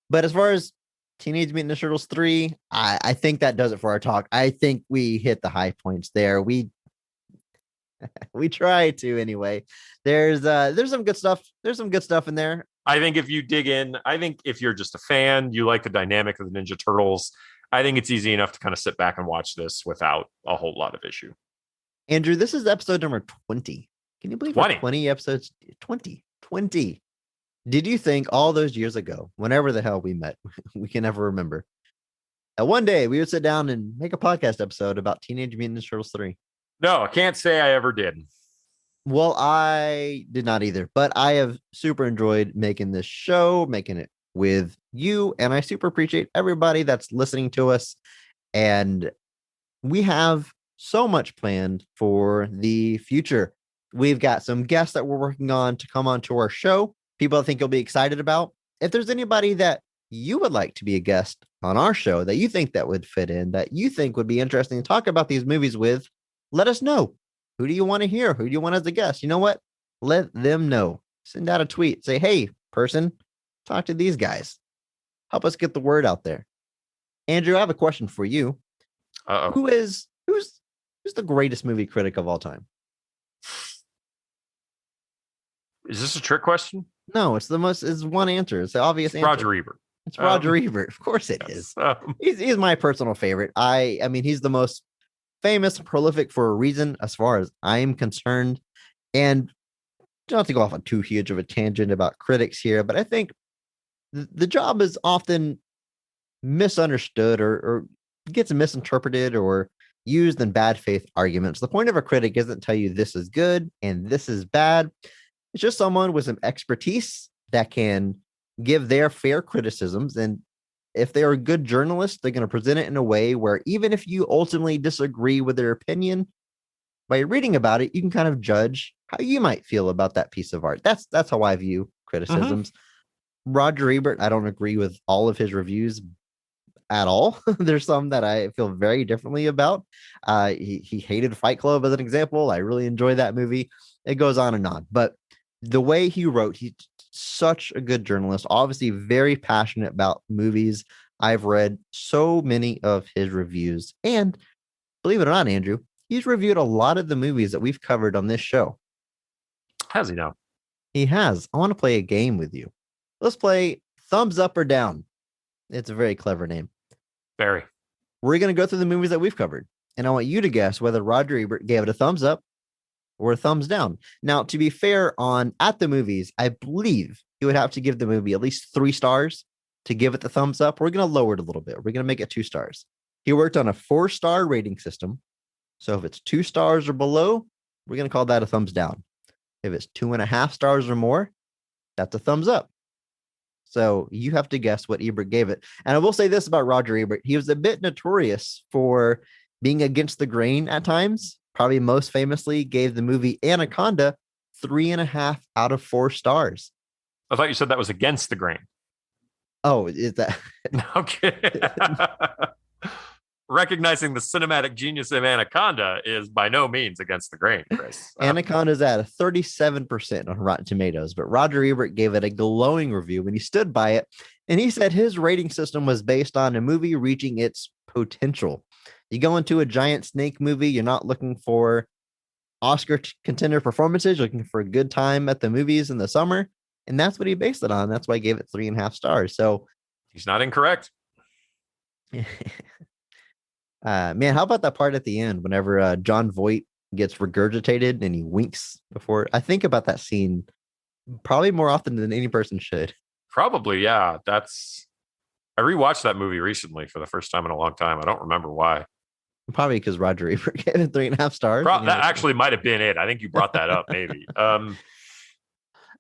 But as far as Teenage Mutant Ninja Turtles 3, I think that does it for our talk. I think we hit the high points there. We try to anyway. There's some good stuff. There's some good stuff in there. I think if you dig in, I think if you're just a fan, you like the dynamic of the Ninja Turtles, I think it's easy enough to kind of sit back and watch this without a whole lot of issue. Andrew, this is episode number 20. Can you believe 20 episodes? 20. Did you think all those years ago, whenever the hell we met, we can never remember, that one day we would sit down and make a podcast episode about Teenage Mutant Ninja Turtles 3? No, I can't say I ever did. Well, I did not either, but I have super enjoyed making this show, making it with you, and I super appreciate everybody that's listening to us. And we have so much planned for the future. We've got some guests that we're working on to come onto our show, people I think you'll be excited about. If there's anybody that you would like to be a guest on our show that you think that would fit in, that you think would be interesting to talk about these movies with, let us know. Who do you want to hear? Who do you want as a guest? You know what? Let them know. Send out a tweet. Say, hey, person, talk to these guys. Help us get the word out there. Andrew, I have a question for you. Uh-oh. Who's the greatest movie critic of all time? Is this a trick question? No, it's one answer. It's the obvious answer. Roger Ebert. It's Roger Ebert. Of course it is. He's my personal favorite. I mean, he's the most famous, prolific for a reason, as far as I am concerned. And not to go off on too huge of a tangent about critics here, but I think the job is often misunderstood or gets misinterpreted or used in bad faith arguments. The point of a critic isn't to tell you this is good and this is bad. It's just someone with some expertise that can give their fair criticisms. And if they're a good journalist, they're going to present it in a way where even if you ultimately disagree with their opinion, by reading about it, you can kind of judge how you might feel about that piece of art. That's how I view criticisms. Roger Ebert, I don't agree with all of his reviews at all. There's some that I feel very differently about. He hated Fight Club as an example. I really enjoy that movie. It goes on and on. But the way he wrote, he's such a good journalist, obviously very passionate about movies. I've read so many of his reviews. And believe it or not, Andrew, he's reviewed a lot of the movies that we've covered on this show. Has he now? He has. I want to play a game with you. Let's play Thumbs Up or Down. It's a very clever name. Very. We're going to go through the movies that we've covered. And I want you to guess whether Roger Ebert gave it a thumbs up or a thumbs down. Now, to be fair, at the movies, I believe you would have to give the movie at least 3 stars to give it the thumbs up. We're going to lower it a little bit. We're going to make it 2 stars. He worked on a 4-star rating system. So if it's 2 stars or below, we're going to call that a thumbs down. If it's 2.5 stars or more, that's a thumbs up. So you have to guess what Ebert gave it. And I will say this about Roger Ebert. He was a bit notorious for being against the grain at times. Probably most famously gave the movie Anaconda 3.5 out of 4 stars. I thought you said that was against the grain. Oh, is that? Okay. Recognizing the cinematic genius of Anaconda is by no means against the grain, Chris. Anaconda's at a 37% on Rotten Tomatoes, but Roger Ebert gave it a glowing review and he stood by it. And he said his rating system was based on a movie reaching its potential. You go into a giant snake movie, you're not looking for Oscar contender performances, you're looking for a good time at the movies in the summer. And that's what he based it on. That's why I gave it 3.5 stars. So He's not incorrect. man, how about that part at the end whenever John Voight gets regurgitated and he winks before? I think about that scene probably more often than any person should. Probably, yeah. I rewatched that movie recently for the first time in a long time. I don't remember why. Probably because Roger Ebert gave it 3.5 stars. That actually might have been it. I think you brought that up, maybe.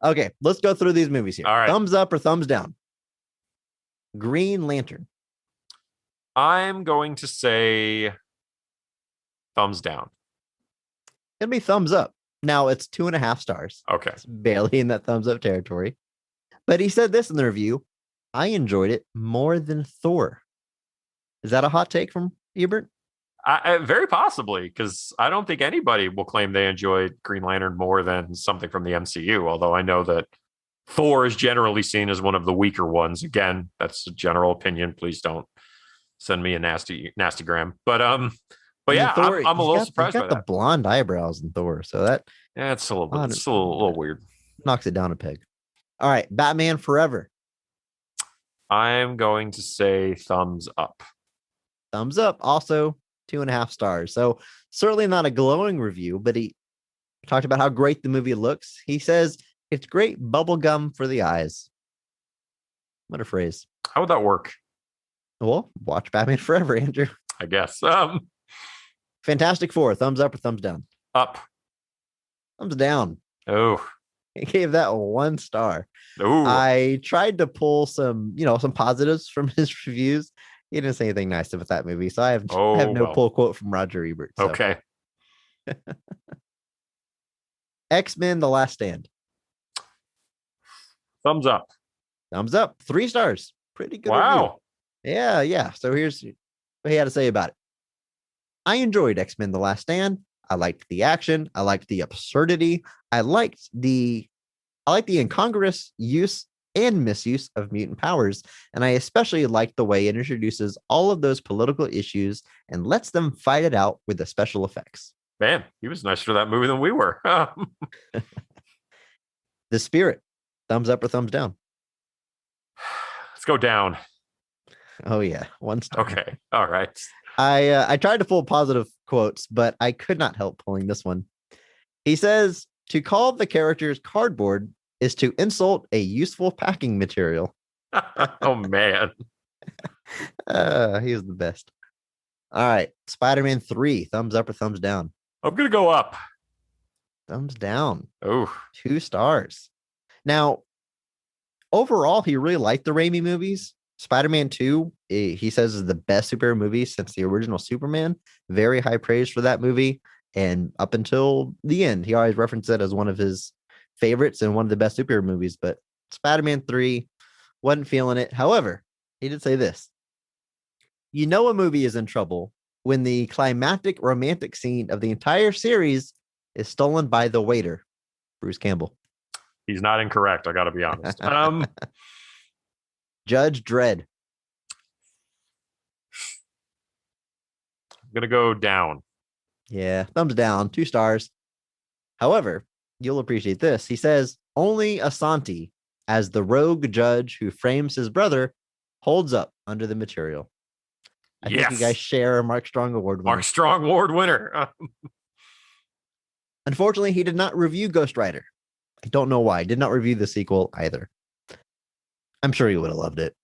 Okay, let's go through these movies here. All right. Thumbs up or thumbs down? Green Lantern. I'm going to say thumbs down. It'll be thumbs up. Now it's 2.5 stars. Okay. It's barely in that thumbs up territory. But he said this in the review. I enjoyed it more than Thor. Is that a hot take from Ebert? Very possibly, because I don't think anybody will claim they enjoyed Green Lantern more than something from the MCU, although I know that Thor is generally seen as one of the weaker ones. Again, that's a general opinion. Please don't send me a nasty gram. But yeah, Thor, I'm a little surprised he's by got the that. blonde eyebrows in Thor, so that It's a little weird. knocks it down a peg. All right, Batman Forever. I'm going to say thumbs up. Thumbs up. Also 2.5 stars. So certainly not a glowing review, but he talked about how great the movie looks. He says it's great bubblegum for the eyes. What a phrase. How would that work? Well, watch Batman Forever, Andrew. I guess. Fantastic Four. Thumbs up or thumbs down? Up. Thumbs down. Oh. He gave that 1 star. Ooh. I tried to pull some positives from his reviews. He didn't say anything nice about that movie, so I have no pull quote from Roger Ebert. So. Okay. X-Men: The Last Stand. Thumbs up. Thumbs up. 3 stars. Pretty good. Wow. Review. Yeah. So here's what he had to say about it. I enjoyed X-Men: The Last Stand. I liked the action. I liked the absurdity. I liked the incongruous use and misuse of mutant powers. And I especially liked the way it introduces all of those political issues and lets them fight it out with the special effects. Man, he was nicer to that movie than we were. The Spirit. Thumbs up or thumbs down? Let's go down. Oh, yeah. 1 star. Okay. All right. I tried to pull positive quotes, but I could not help pulling this one. He says, to call the characters cardboard is to insult a useful packing material. Oh, man. He was the best. All right. Spider-Man 3. Thumbs up or thumbs down? I'm going to go up. Thumbs down. Oh. 2 stars. Now, overall, he really liked the Raimi movies. Spider-Man 2, he says, is the best superhero movie since the original Superman. Very high praise for that movie. And up until the end, he always referenced it as one of his favorites and one of the best superhero movies. But Spider-Man 3 wasn't feeling it. However, he did say this. You know a movie is in trouble when the climactic romantic scene of the entire series is stolen by the waiter, Bruce Campbell. He's not incorrect. I got to be honest. Judge Dredd. I'm going to go down. Yeah, thumbs down, 2 stars. However, you'll appreciate this. He says only Asante, as the rogue judge who frames his brother, holds up under the material. I think you guys share a Mark Strong Award winner. Mark Strong Award winner. Unfortunately, he did not review Ghost Rider. I don't know why. Did not review the sequel either. I'm sure he would have loved it.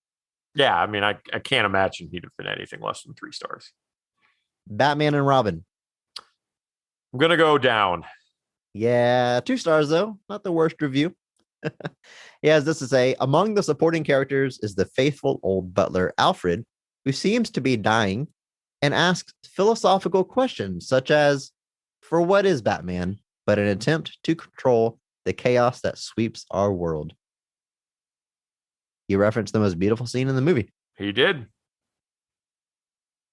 Yeah, I mean, I can't imagine he'd have been anything less than 3 stars. Batman and Robin. I'm going to go down. Yeah, 2 stars, though. Not the worst review. He has this to say. Among the supporting characters is the faithful old butler, Alfred, who seems to be dying and asks philosophical questions such as, for what is Batman but an attempt to control the chaos that sweeps our world? He referenced the most beautiful scene in the movie. He did.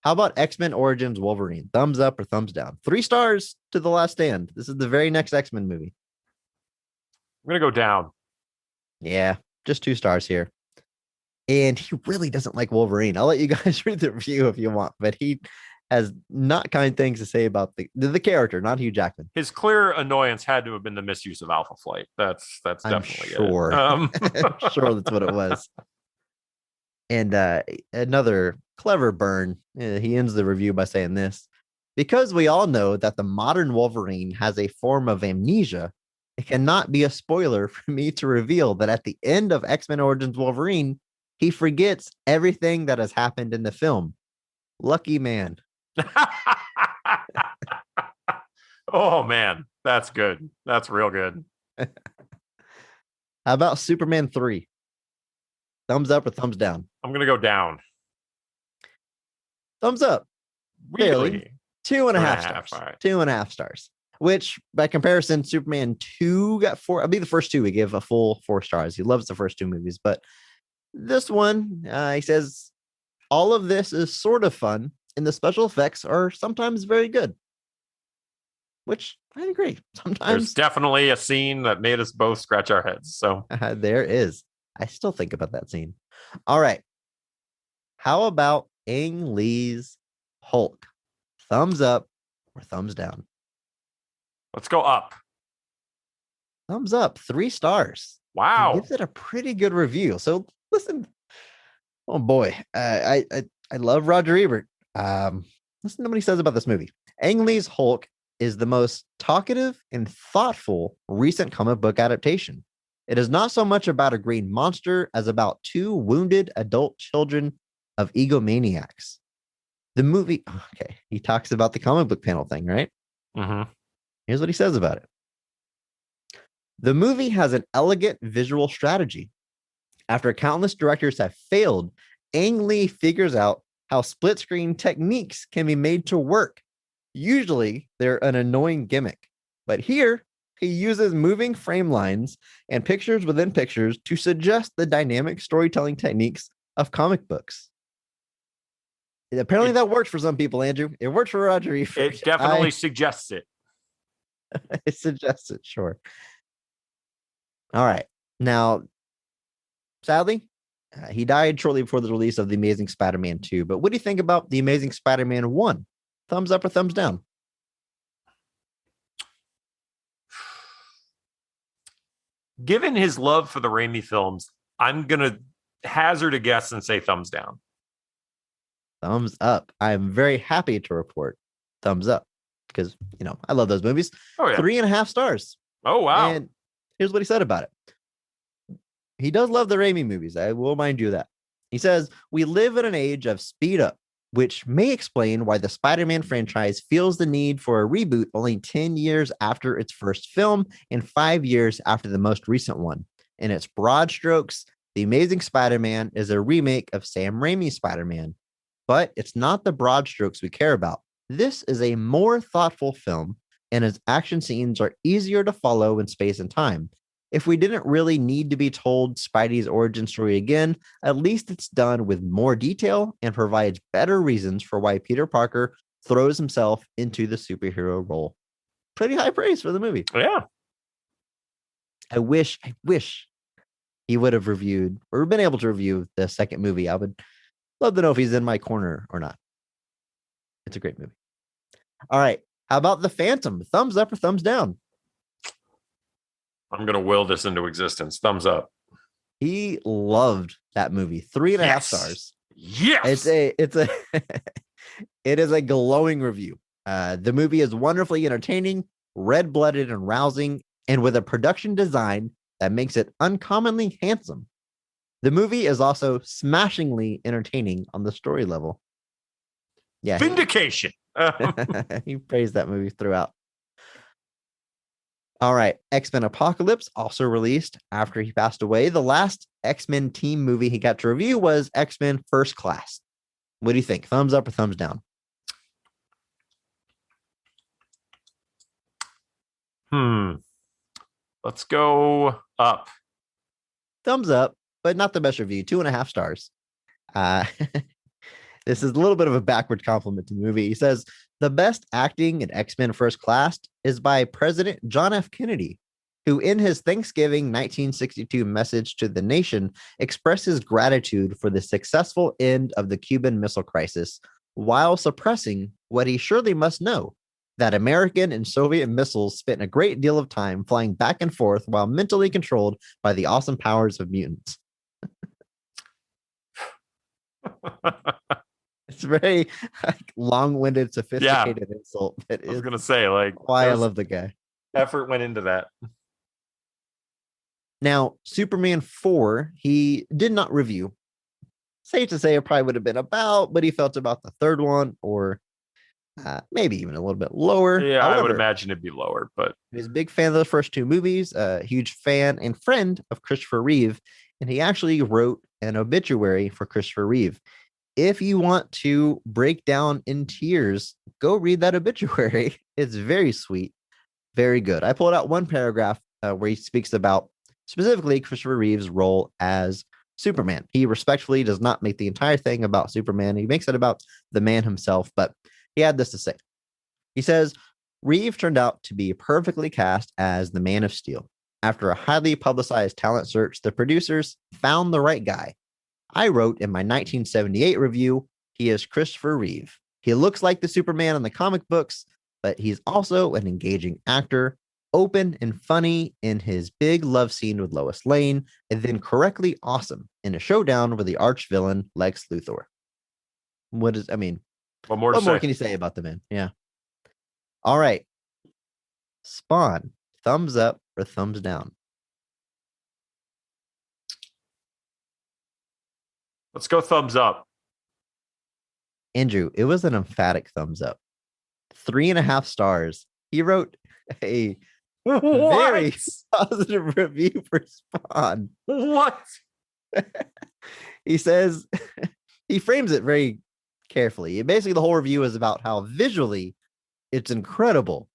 How about X-Men Origins Wolverine? Thumbs up or thumbs down? 3 stars to The Last Stand. This is the very next X-Men movie. I'm going to go down. Yeah, just 2 stars here. and he really doesn't like Wolverine. I'll let you guys read the review if you want, but he has not kind things to say about the character, not Hugh Jackman. His clear annoyance had to have been the misuse of Alpha Flight. That's I'm definitely sure. it. I'm sure that's what it was. And another clever burn. He ends the review by saying this: because we all know that the modern Wolverine has a form of amnesia, it cannot be a spoiler for me to reveal that at the end of X-Men Origins Wolverine, he forgets everything that has happened in the film. Lucky man. Oh man, that's good. That's real good. How about Superman 3? Thumbs up or thumbs down? I'm gonna go down. Thumbs up. Barely. Really? 2.5 stars. All right. 2.5 stars. Which, by comparison, Superman 2 got 4. I'll be the first two we give a full 4 stars. He loves the first two movies, but this one, he says, all of this is sort of fun, and the special effects are sometimes very good. Which I agree. There's Sometimes definitely a scene that made us both scratch our heads. So there is. I still think about that scene. All right. How about Ang Lee's Hulk? Thumbs up or thumbs down? let's go up. Thumbs up. 3 stars. He Wow. gives it a pretty good review. So listen. Oh boy. I love Roger Ebert. Listen to what he says about this movie. Ang Lee's Hulk is the most talkative and thoughtful recent comic book adaptation. It is not so much about a green monster as about 2 wounded adult children of egomaniacs. The movie, okay, he talks about the comic book panel thing, right? Mm-hmm. Here's what he says about it. The movie has an elegant visual strategy. After countless directors have failed, Ang Lee figures out how split screen techniques can be made to work. Usually, they're an annoying gimmick, but here he uses moving frame lines and pictures within pictures to suggest the dynamic storytelling techniques of comic books. Apparently, that works for some people, Andrew. It works for Roger Ebert. It definitely suggests it. I suggest it, sure. All right. Now, sadly, he died shortly before the release of The Amazing Spider-Man 2. But what do you think about The Amazing Spider-Man 1? Thumbs up or thumbs down? Given his love for the Raimi films, I'm going to hazard a guess and say thumbs down. Thumbs up. I'm very happy to report thumbs up because, I love those movies. Oh, yeah. 3.5 stars. Oh, wow. And here's what he said about it. He does love the Raimi movies. I will mind you that. He says, we live in an age of speed up, which may explain why the Spider-Man franchise feels the need for a reboot only 10 years after its first film and 5 years after the most recent one. In its broad strokes, The Amazing Spider-Man is a remake of Sam Raimi's Spider-Man, but it's not the broad strokes we care about. This is a more thoughtful film, and its action scenes are easier to follow in space and time. If we didn't really need to be told Spidey's origin story again, at least it's done with more detail and provides better reasons for why Peter Parker throws himself into the superhero role. Pretty high praise for the movie. Yeah. I wish he would have reviewed or been able to review the second movie. I would love to know if he's in my corner or not. It's a great movie. All right. How about The Phantom? Thumbs up or thumbs down? I'm going to will this into existence. Thumbs up. He loved that movie. 3.5 stars. Yes. It is a glowing review. The movie is wonderfully entertaining, red-blooded and rousing, and with a production design that makes it uncommonly handsome. The movie is also smashingly entertaining on the story level. Yeah. Vindication. He praised that movie throughout. All right. X-Men Apocalypse also released after he passed away. The last X-Men team movie he got to review was X-Men First Class. What do you think? Thumbs up or thumbs down? Let's go up. Thumbs up, but not the best review. 2.5 stars. This is a little bit of a backward compliment to the movie. He says, the best acting in X-Men First Class is by President John F. Kennedy, who in his Thanksgiving 1962 message to the nation expresses gratitude for the successful end of the Cuban Missile Crisis while suppressing what he surely must know, that American and Soviet missiles spent a great deal of time flying back and forth while mentally controlled by the awesome powers of mutants. It's very long-winded, sophisticated insult. I was going to say, like, why I love the guy. Effort went into that. Now, Superman 4, he did not review. Safe to say it probably would have been about, but he felt about the third one, or maybe even a little bit lower. Yeah, However, I would imagine it'd be lower, but he's a big fan of those first two movies, a huge fan and friend of Christopher Reeve, and he actually wrote an obituary for Christopher Reeve. If you want to break down in tears, go read that obituary. It's very sweet, very good. I pulled out one paragraph where he speaks about specifically Christopher Reeve's role as Superman. He respectfully does not make the entire thing about Superman. He makes it about the man himself, but he had this to say. He says, Reeve turned out to be perfectly cast as the Man of Steel. After a highly publicized talent search, the producers found the right guy. I wrote in my 1978 review, he is Christopher Reeve. He looks like the Superman in the comic books, but he's also an engaging actor, open and funny in his big love scene with Lois Lane, and then correctly awesome in a showdown with the arch villain Lex Luthor. What more can you say about the man? Yeah. All right. Spawn, thumbs up or thumbs down? Let's go thumbs up. Andrew, it was an emphatic thumbs up. 3.5 stars. He wrote a very positive review for Spawn. What? He says, he frames it very carefully. Basically, the whole review is about how visually it's incredible.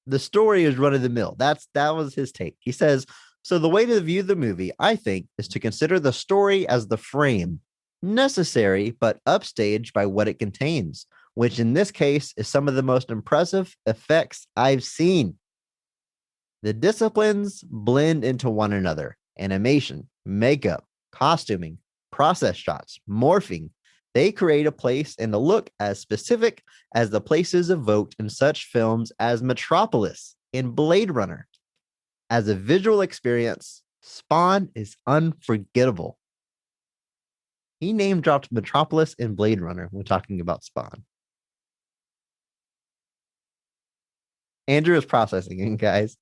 The story is run of the mill. That was his take. He says, so the way to view the movie, I think, is to consider the story as the frame, necessary but upstaged by what it contains, which in this case is some of the most impressive effects I've seen. The disciplines blend into one another: animation, makeup, costuming, process shots, morphing. They create a place and a look as specific as the places evoked in such films as Metropolis and Blade Runner. As a visual experience, Spawn is unforgettable. He name dropped Metropolis and Blade Runner when talking about Spawn. Andrew is processing it, guys.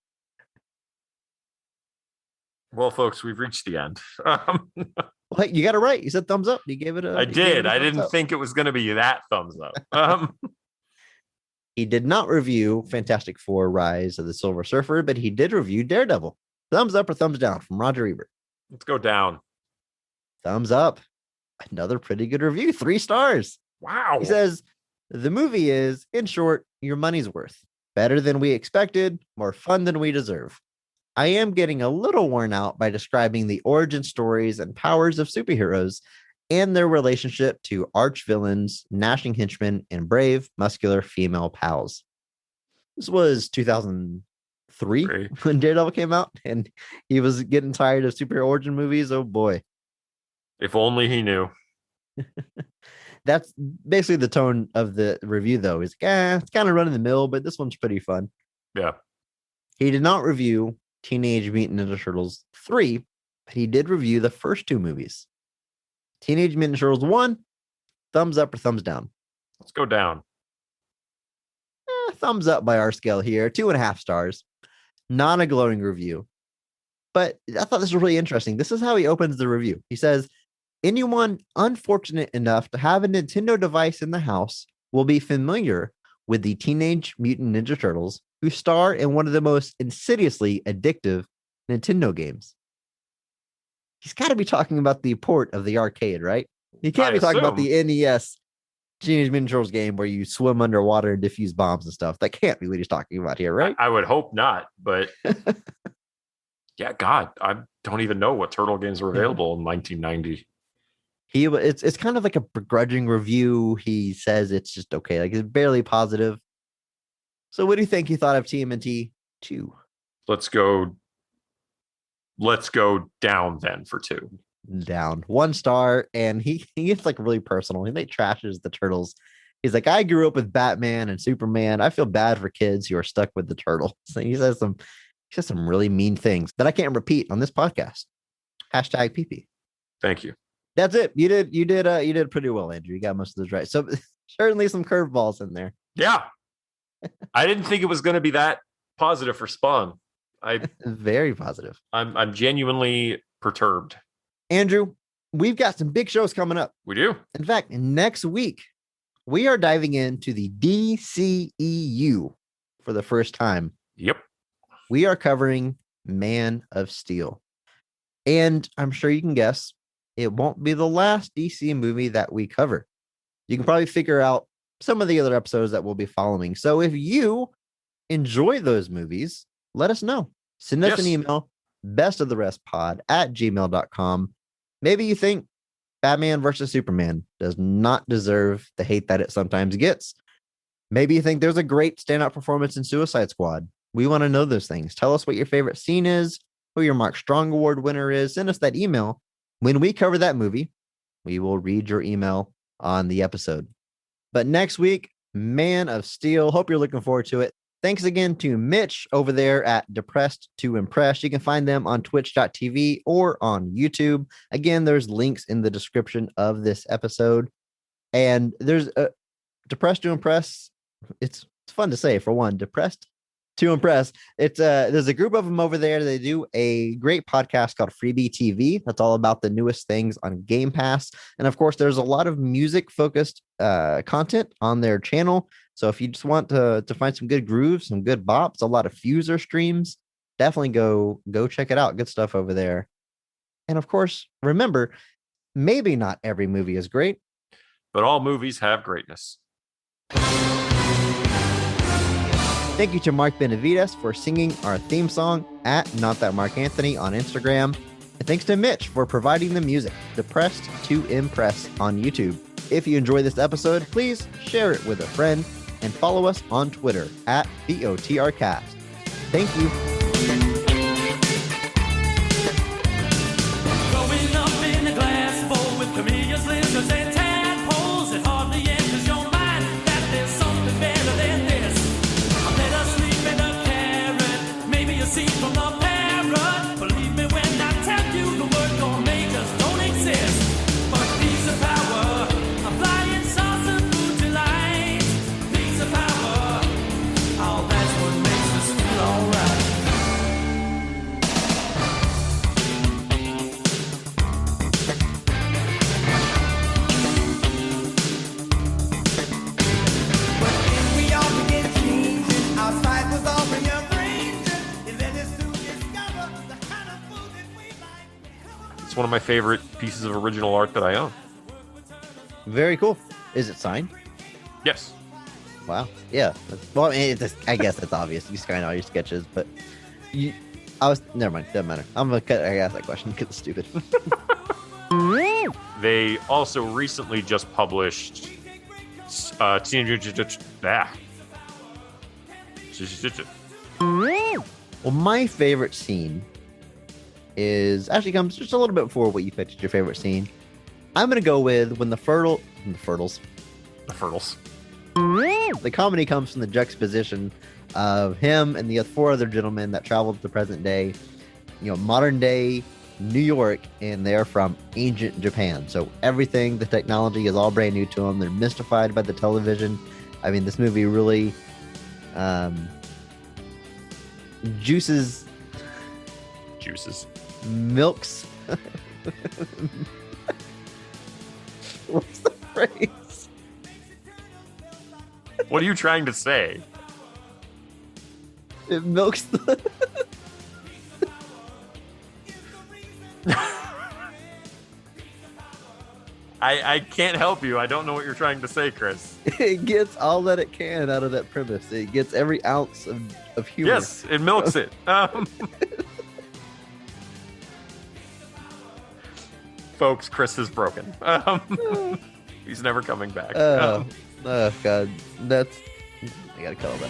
Well, folks, we've reached the end. Well, you got it right. You said thumbs up. You gave it a. I did. I didn't think it was going to be that thumbs up. He did not review Fantastic Four: Rise of the Silver Surfer, but he did review Daredevil. Thumbs up or thumbs down from Roger Ebert? Let's go down. Thumbs up. Another pretty good review. 3 stars. Wow. He says, the movie is, in short, your money's worth. Better than we expected, more fun than we deserve. I am getting a little worn out by describing the origin stories and powers of superheroes and their relationship to arch villains, gnashing henchmen, and brave, muscular female pals. This was 2003 when Daredevil came out, and he was getting tired of superhero origin movies. Oh boy. If only he knew. That's basically the tone of the review, though. Is it's kind of run of the mill, but this one's pretty fun. Yeah. He did not review Teenage Mutant Ninja Turtles 3, but he did review the first 2 movies. Teenage Mutant Ninja Turtles 1, thumbs up or thumbs down? Let's go down. Thumbs up by our scale here, 2.5 stars. Not a glowing review. But I thought this was really interesting. This is how he opens the review. He says, anyone unfortunate enough to have a Nintendo device in the house will be familiar with the Teenage Mutant Ninja Turtles, who star in one of the most insidiously addictive Nintendo games. He's got to be talking about the port of the arcade, right? He can't be talking about the NES Teenage Mutant Ninja Turtles game where you swim underwater and defuse bombs and stuff. That can't be what he's talking about here, right? I would hope not, but yeah, God, I don't even know what Turtle games were available in 1990. It's kind of like a begrudging review. He says it's just okay. Like, it's barely positive. So what do you think he thought of TMNT 2? Let's go down then for 2. Down 1 star, and he gets like really personal. He trashes the turtles. He's like, I grew up with Batman and Superman. I feel bad for kids who are stuck with the turtle. So he says some really mean things that I can't repeat on this podcast. Hashtag PP. Thank you. That's it. You did pretty well, Andrew. You got most of those right. So certainly some curveballs in there. Yeah. I didn't think it was going to be that positive for Spawn. Very positive. I'm genuinely perturbed. Andrew, we've got some big shows coming up. We do. In fact, next week, we are diving into the DCEU for the first time. Yep. We are covering Man of Steel. And I'm sure you can guess, it won't be the last DC movie that we cover. You can probably figure out some of the other episodes that we'll be following. So if you enjoy those movies, let us know. Send us an email, bestoftherestpod@gmail.com. Maybe you think Batman versus Superman does not deserve the hate that it sometimes gets. Maybe you think there's a great standout performance in Suicide Squad. We want to know those things. Tell us what your favorite scene is, who your Mark Strong Award winner is. Send us that email. When we cover that movie, we will read your email on the episode. But next week, Man of Steel. Hope you're looking forward to it. Thanks again to Mitch over there at Depressed to Impress. You can find them on twitch.tv or on YouTube. Again, there's links in the description of this episode. And there's Depressed to Impress. It's fun to say, for one, Depressed to Impress. There's a group of them over there. They do a great podcast called Freebie TV. That's all about the newest things on Game Pass. And of course, there's a lot of music focused content on their channel. So if you just want to find some good grooves, some good bops, a lot of Fuser streams, definitely go check it out. Good stuff over there. And of course, remember, maybe not every movie is great, but all movies have greatness. Thank you to Mark Benavides for singing our theme song at NotThatMarkAnthony on Instagram. And thanks to Mitch for providing the music, Depressed to Impress on YouTube. If you enjoy this episode, please share it with a friend and follow us on Twitter at BotRcast. Thank you. Growing up in a glass bowl with camellias, lizards, and tadpoles, it hardly enters your mind that there's something better than this. Let us sleep in a carrot, maybe a seed from the parrot. Believe me when I tell you the word gourmet just don't exist. But piece of power, a flying saucer food delight. Piece of power, oh, that's what makes us feel alright. It's one of my favorite pieces of original art that I own. Very cool. Is it signed? Yes. Wow. Yeah. Well, I mean, I guess it's obvious. You sign all your sketches, but never mind. Doesn't matter. I'm going to ask that question because it's stupid. They also recently just published Well, my favorite scene actually comes just a little bit before what you picked as your favorite scene. I'm going to go with when the Fertles. The comedy comes from the juxtaposition of him and the 4 other gentlemen that traveled to the present day, modern day New York, and they're from ancient Japan. So everything, the technology is all brand new to them. They're mystified by the television. I mean, this movie really juices, milks. What's the phrase? What are you trying to say? It milks the... I can't help you. I don't know what you're trying to say, Chris. It gets all that it can out of that premise. It gets every ounce of humor. Yes, it milks it. Folks, Chris is broken. He's never coming back. Oh, God. I gotta call that.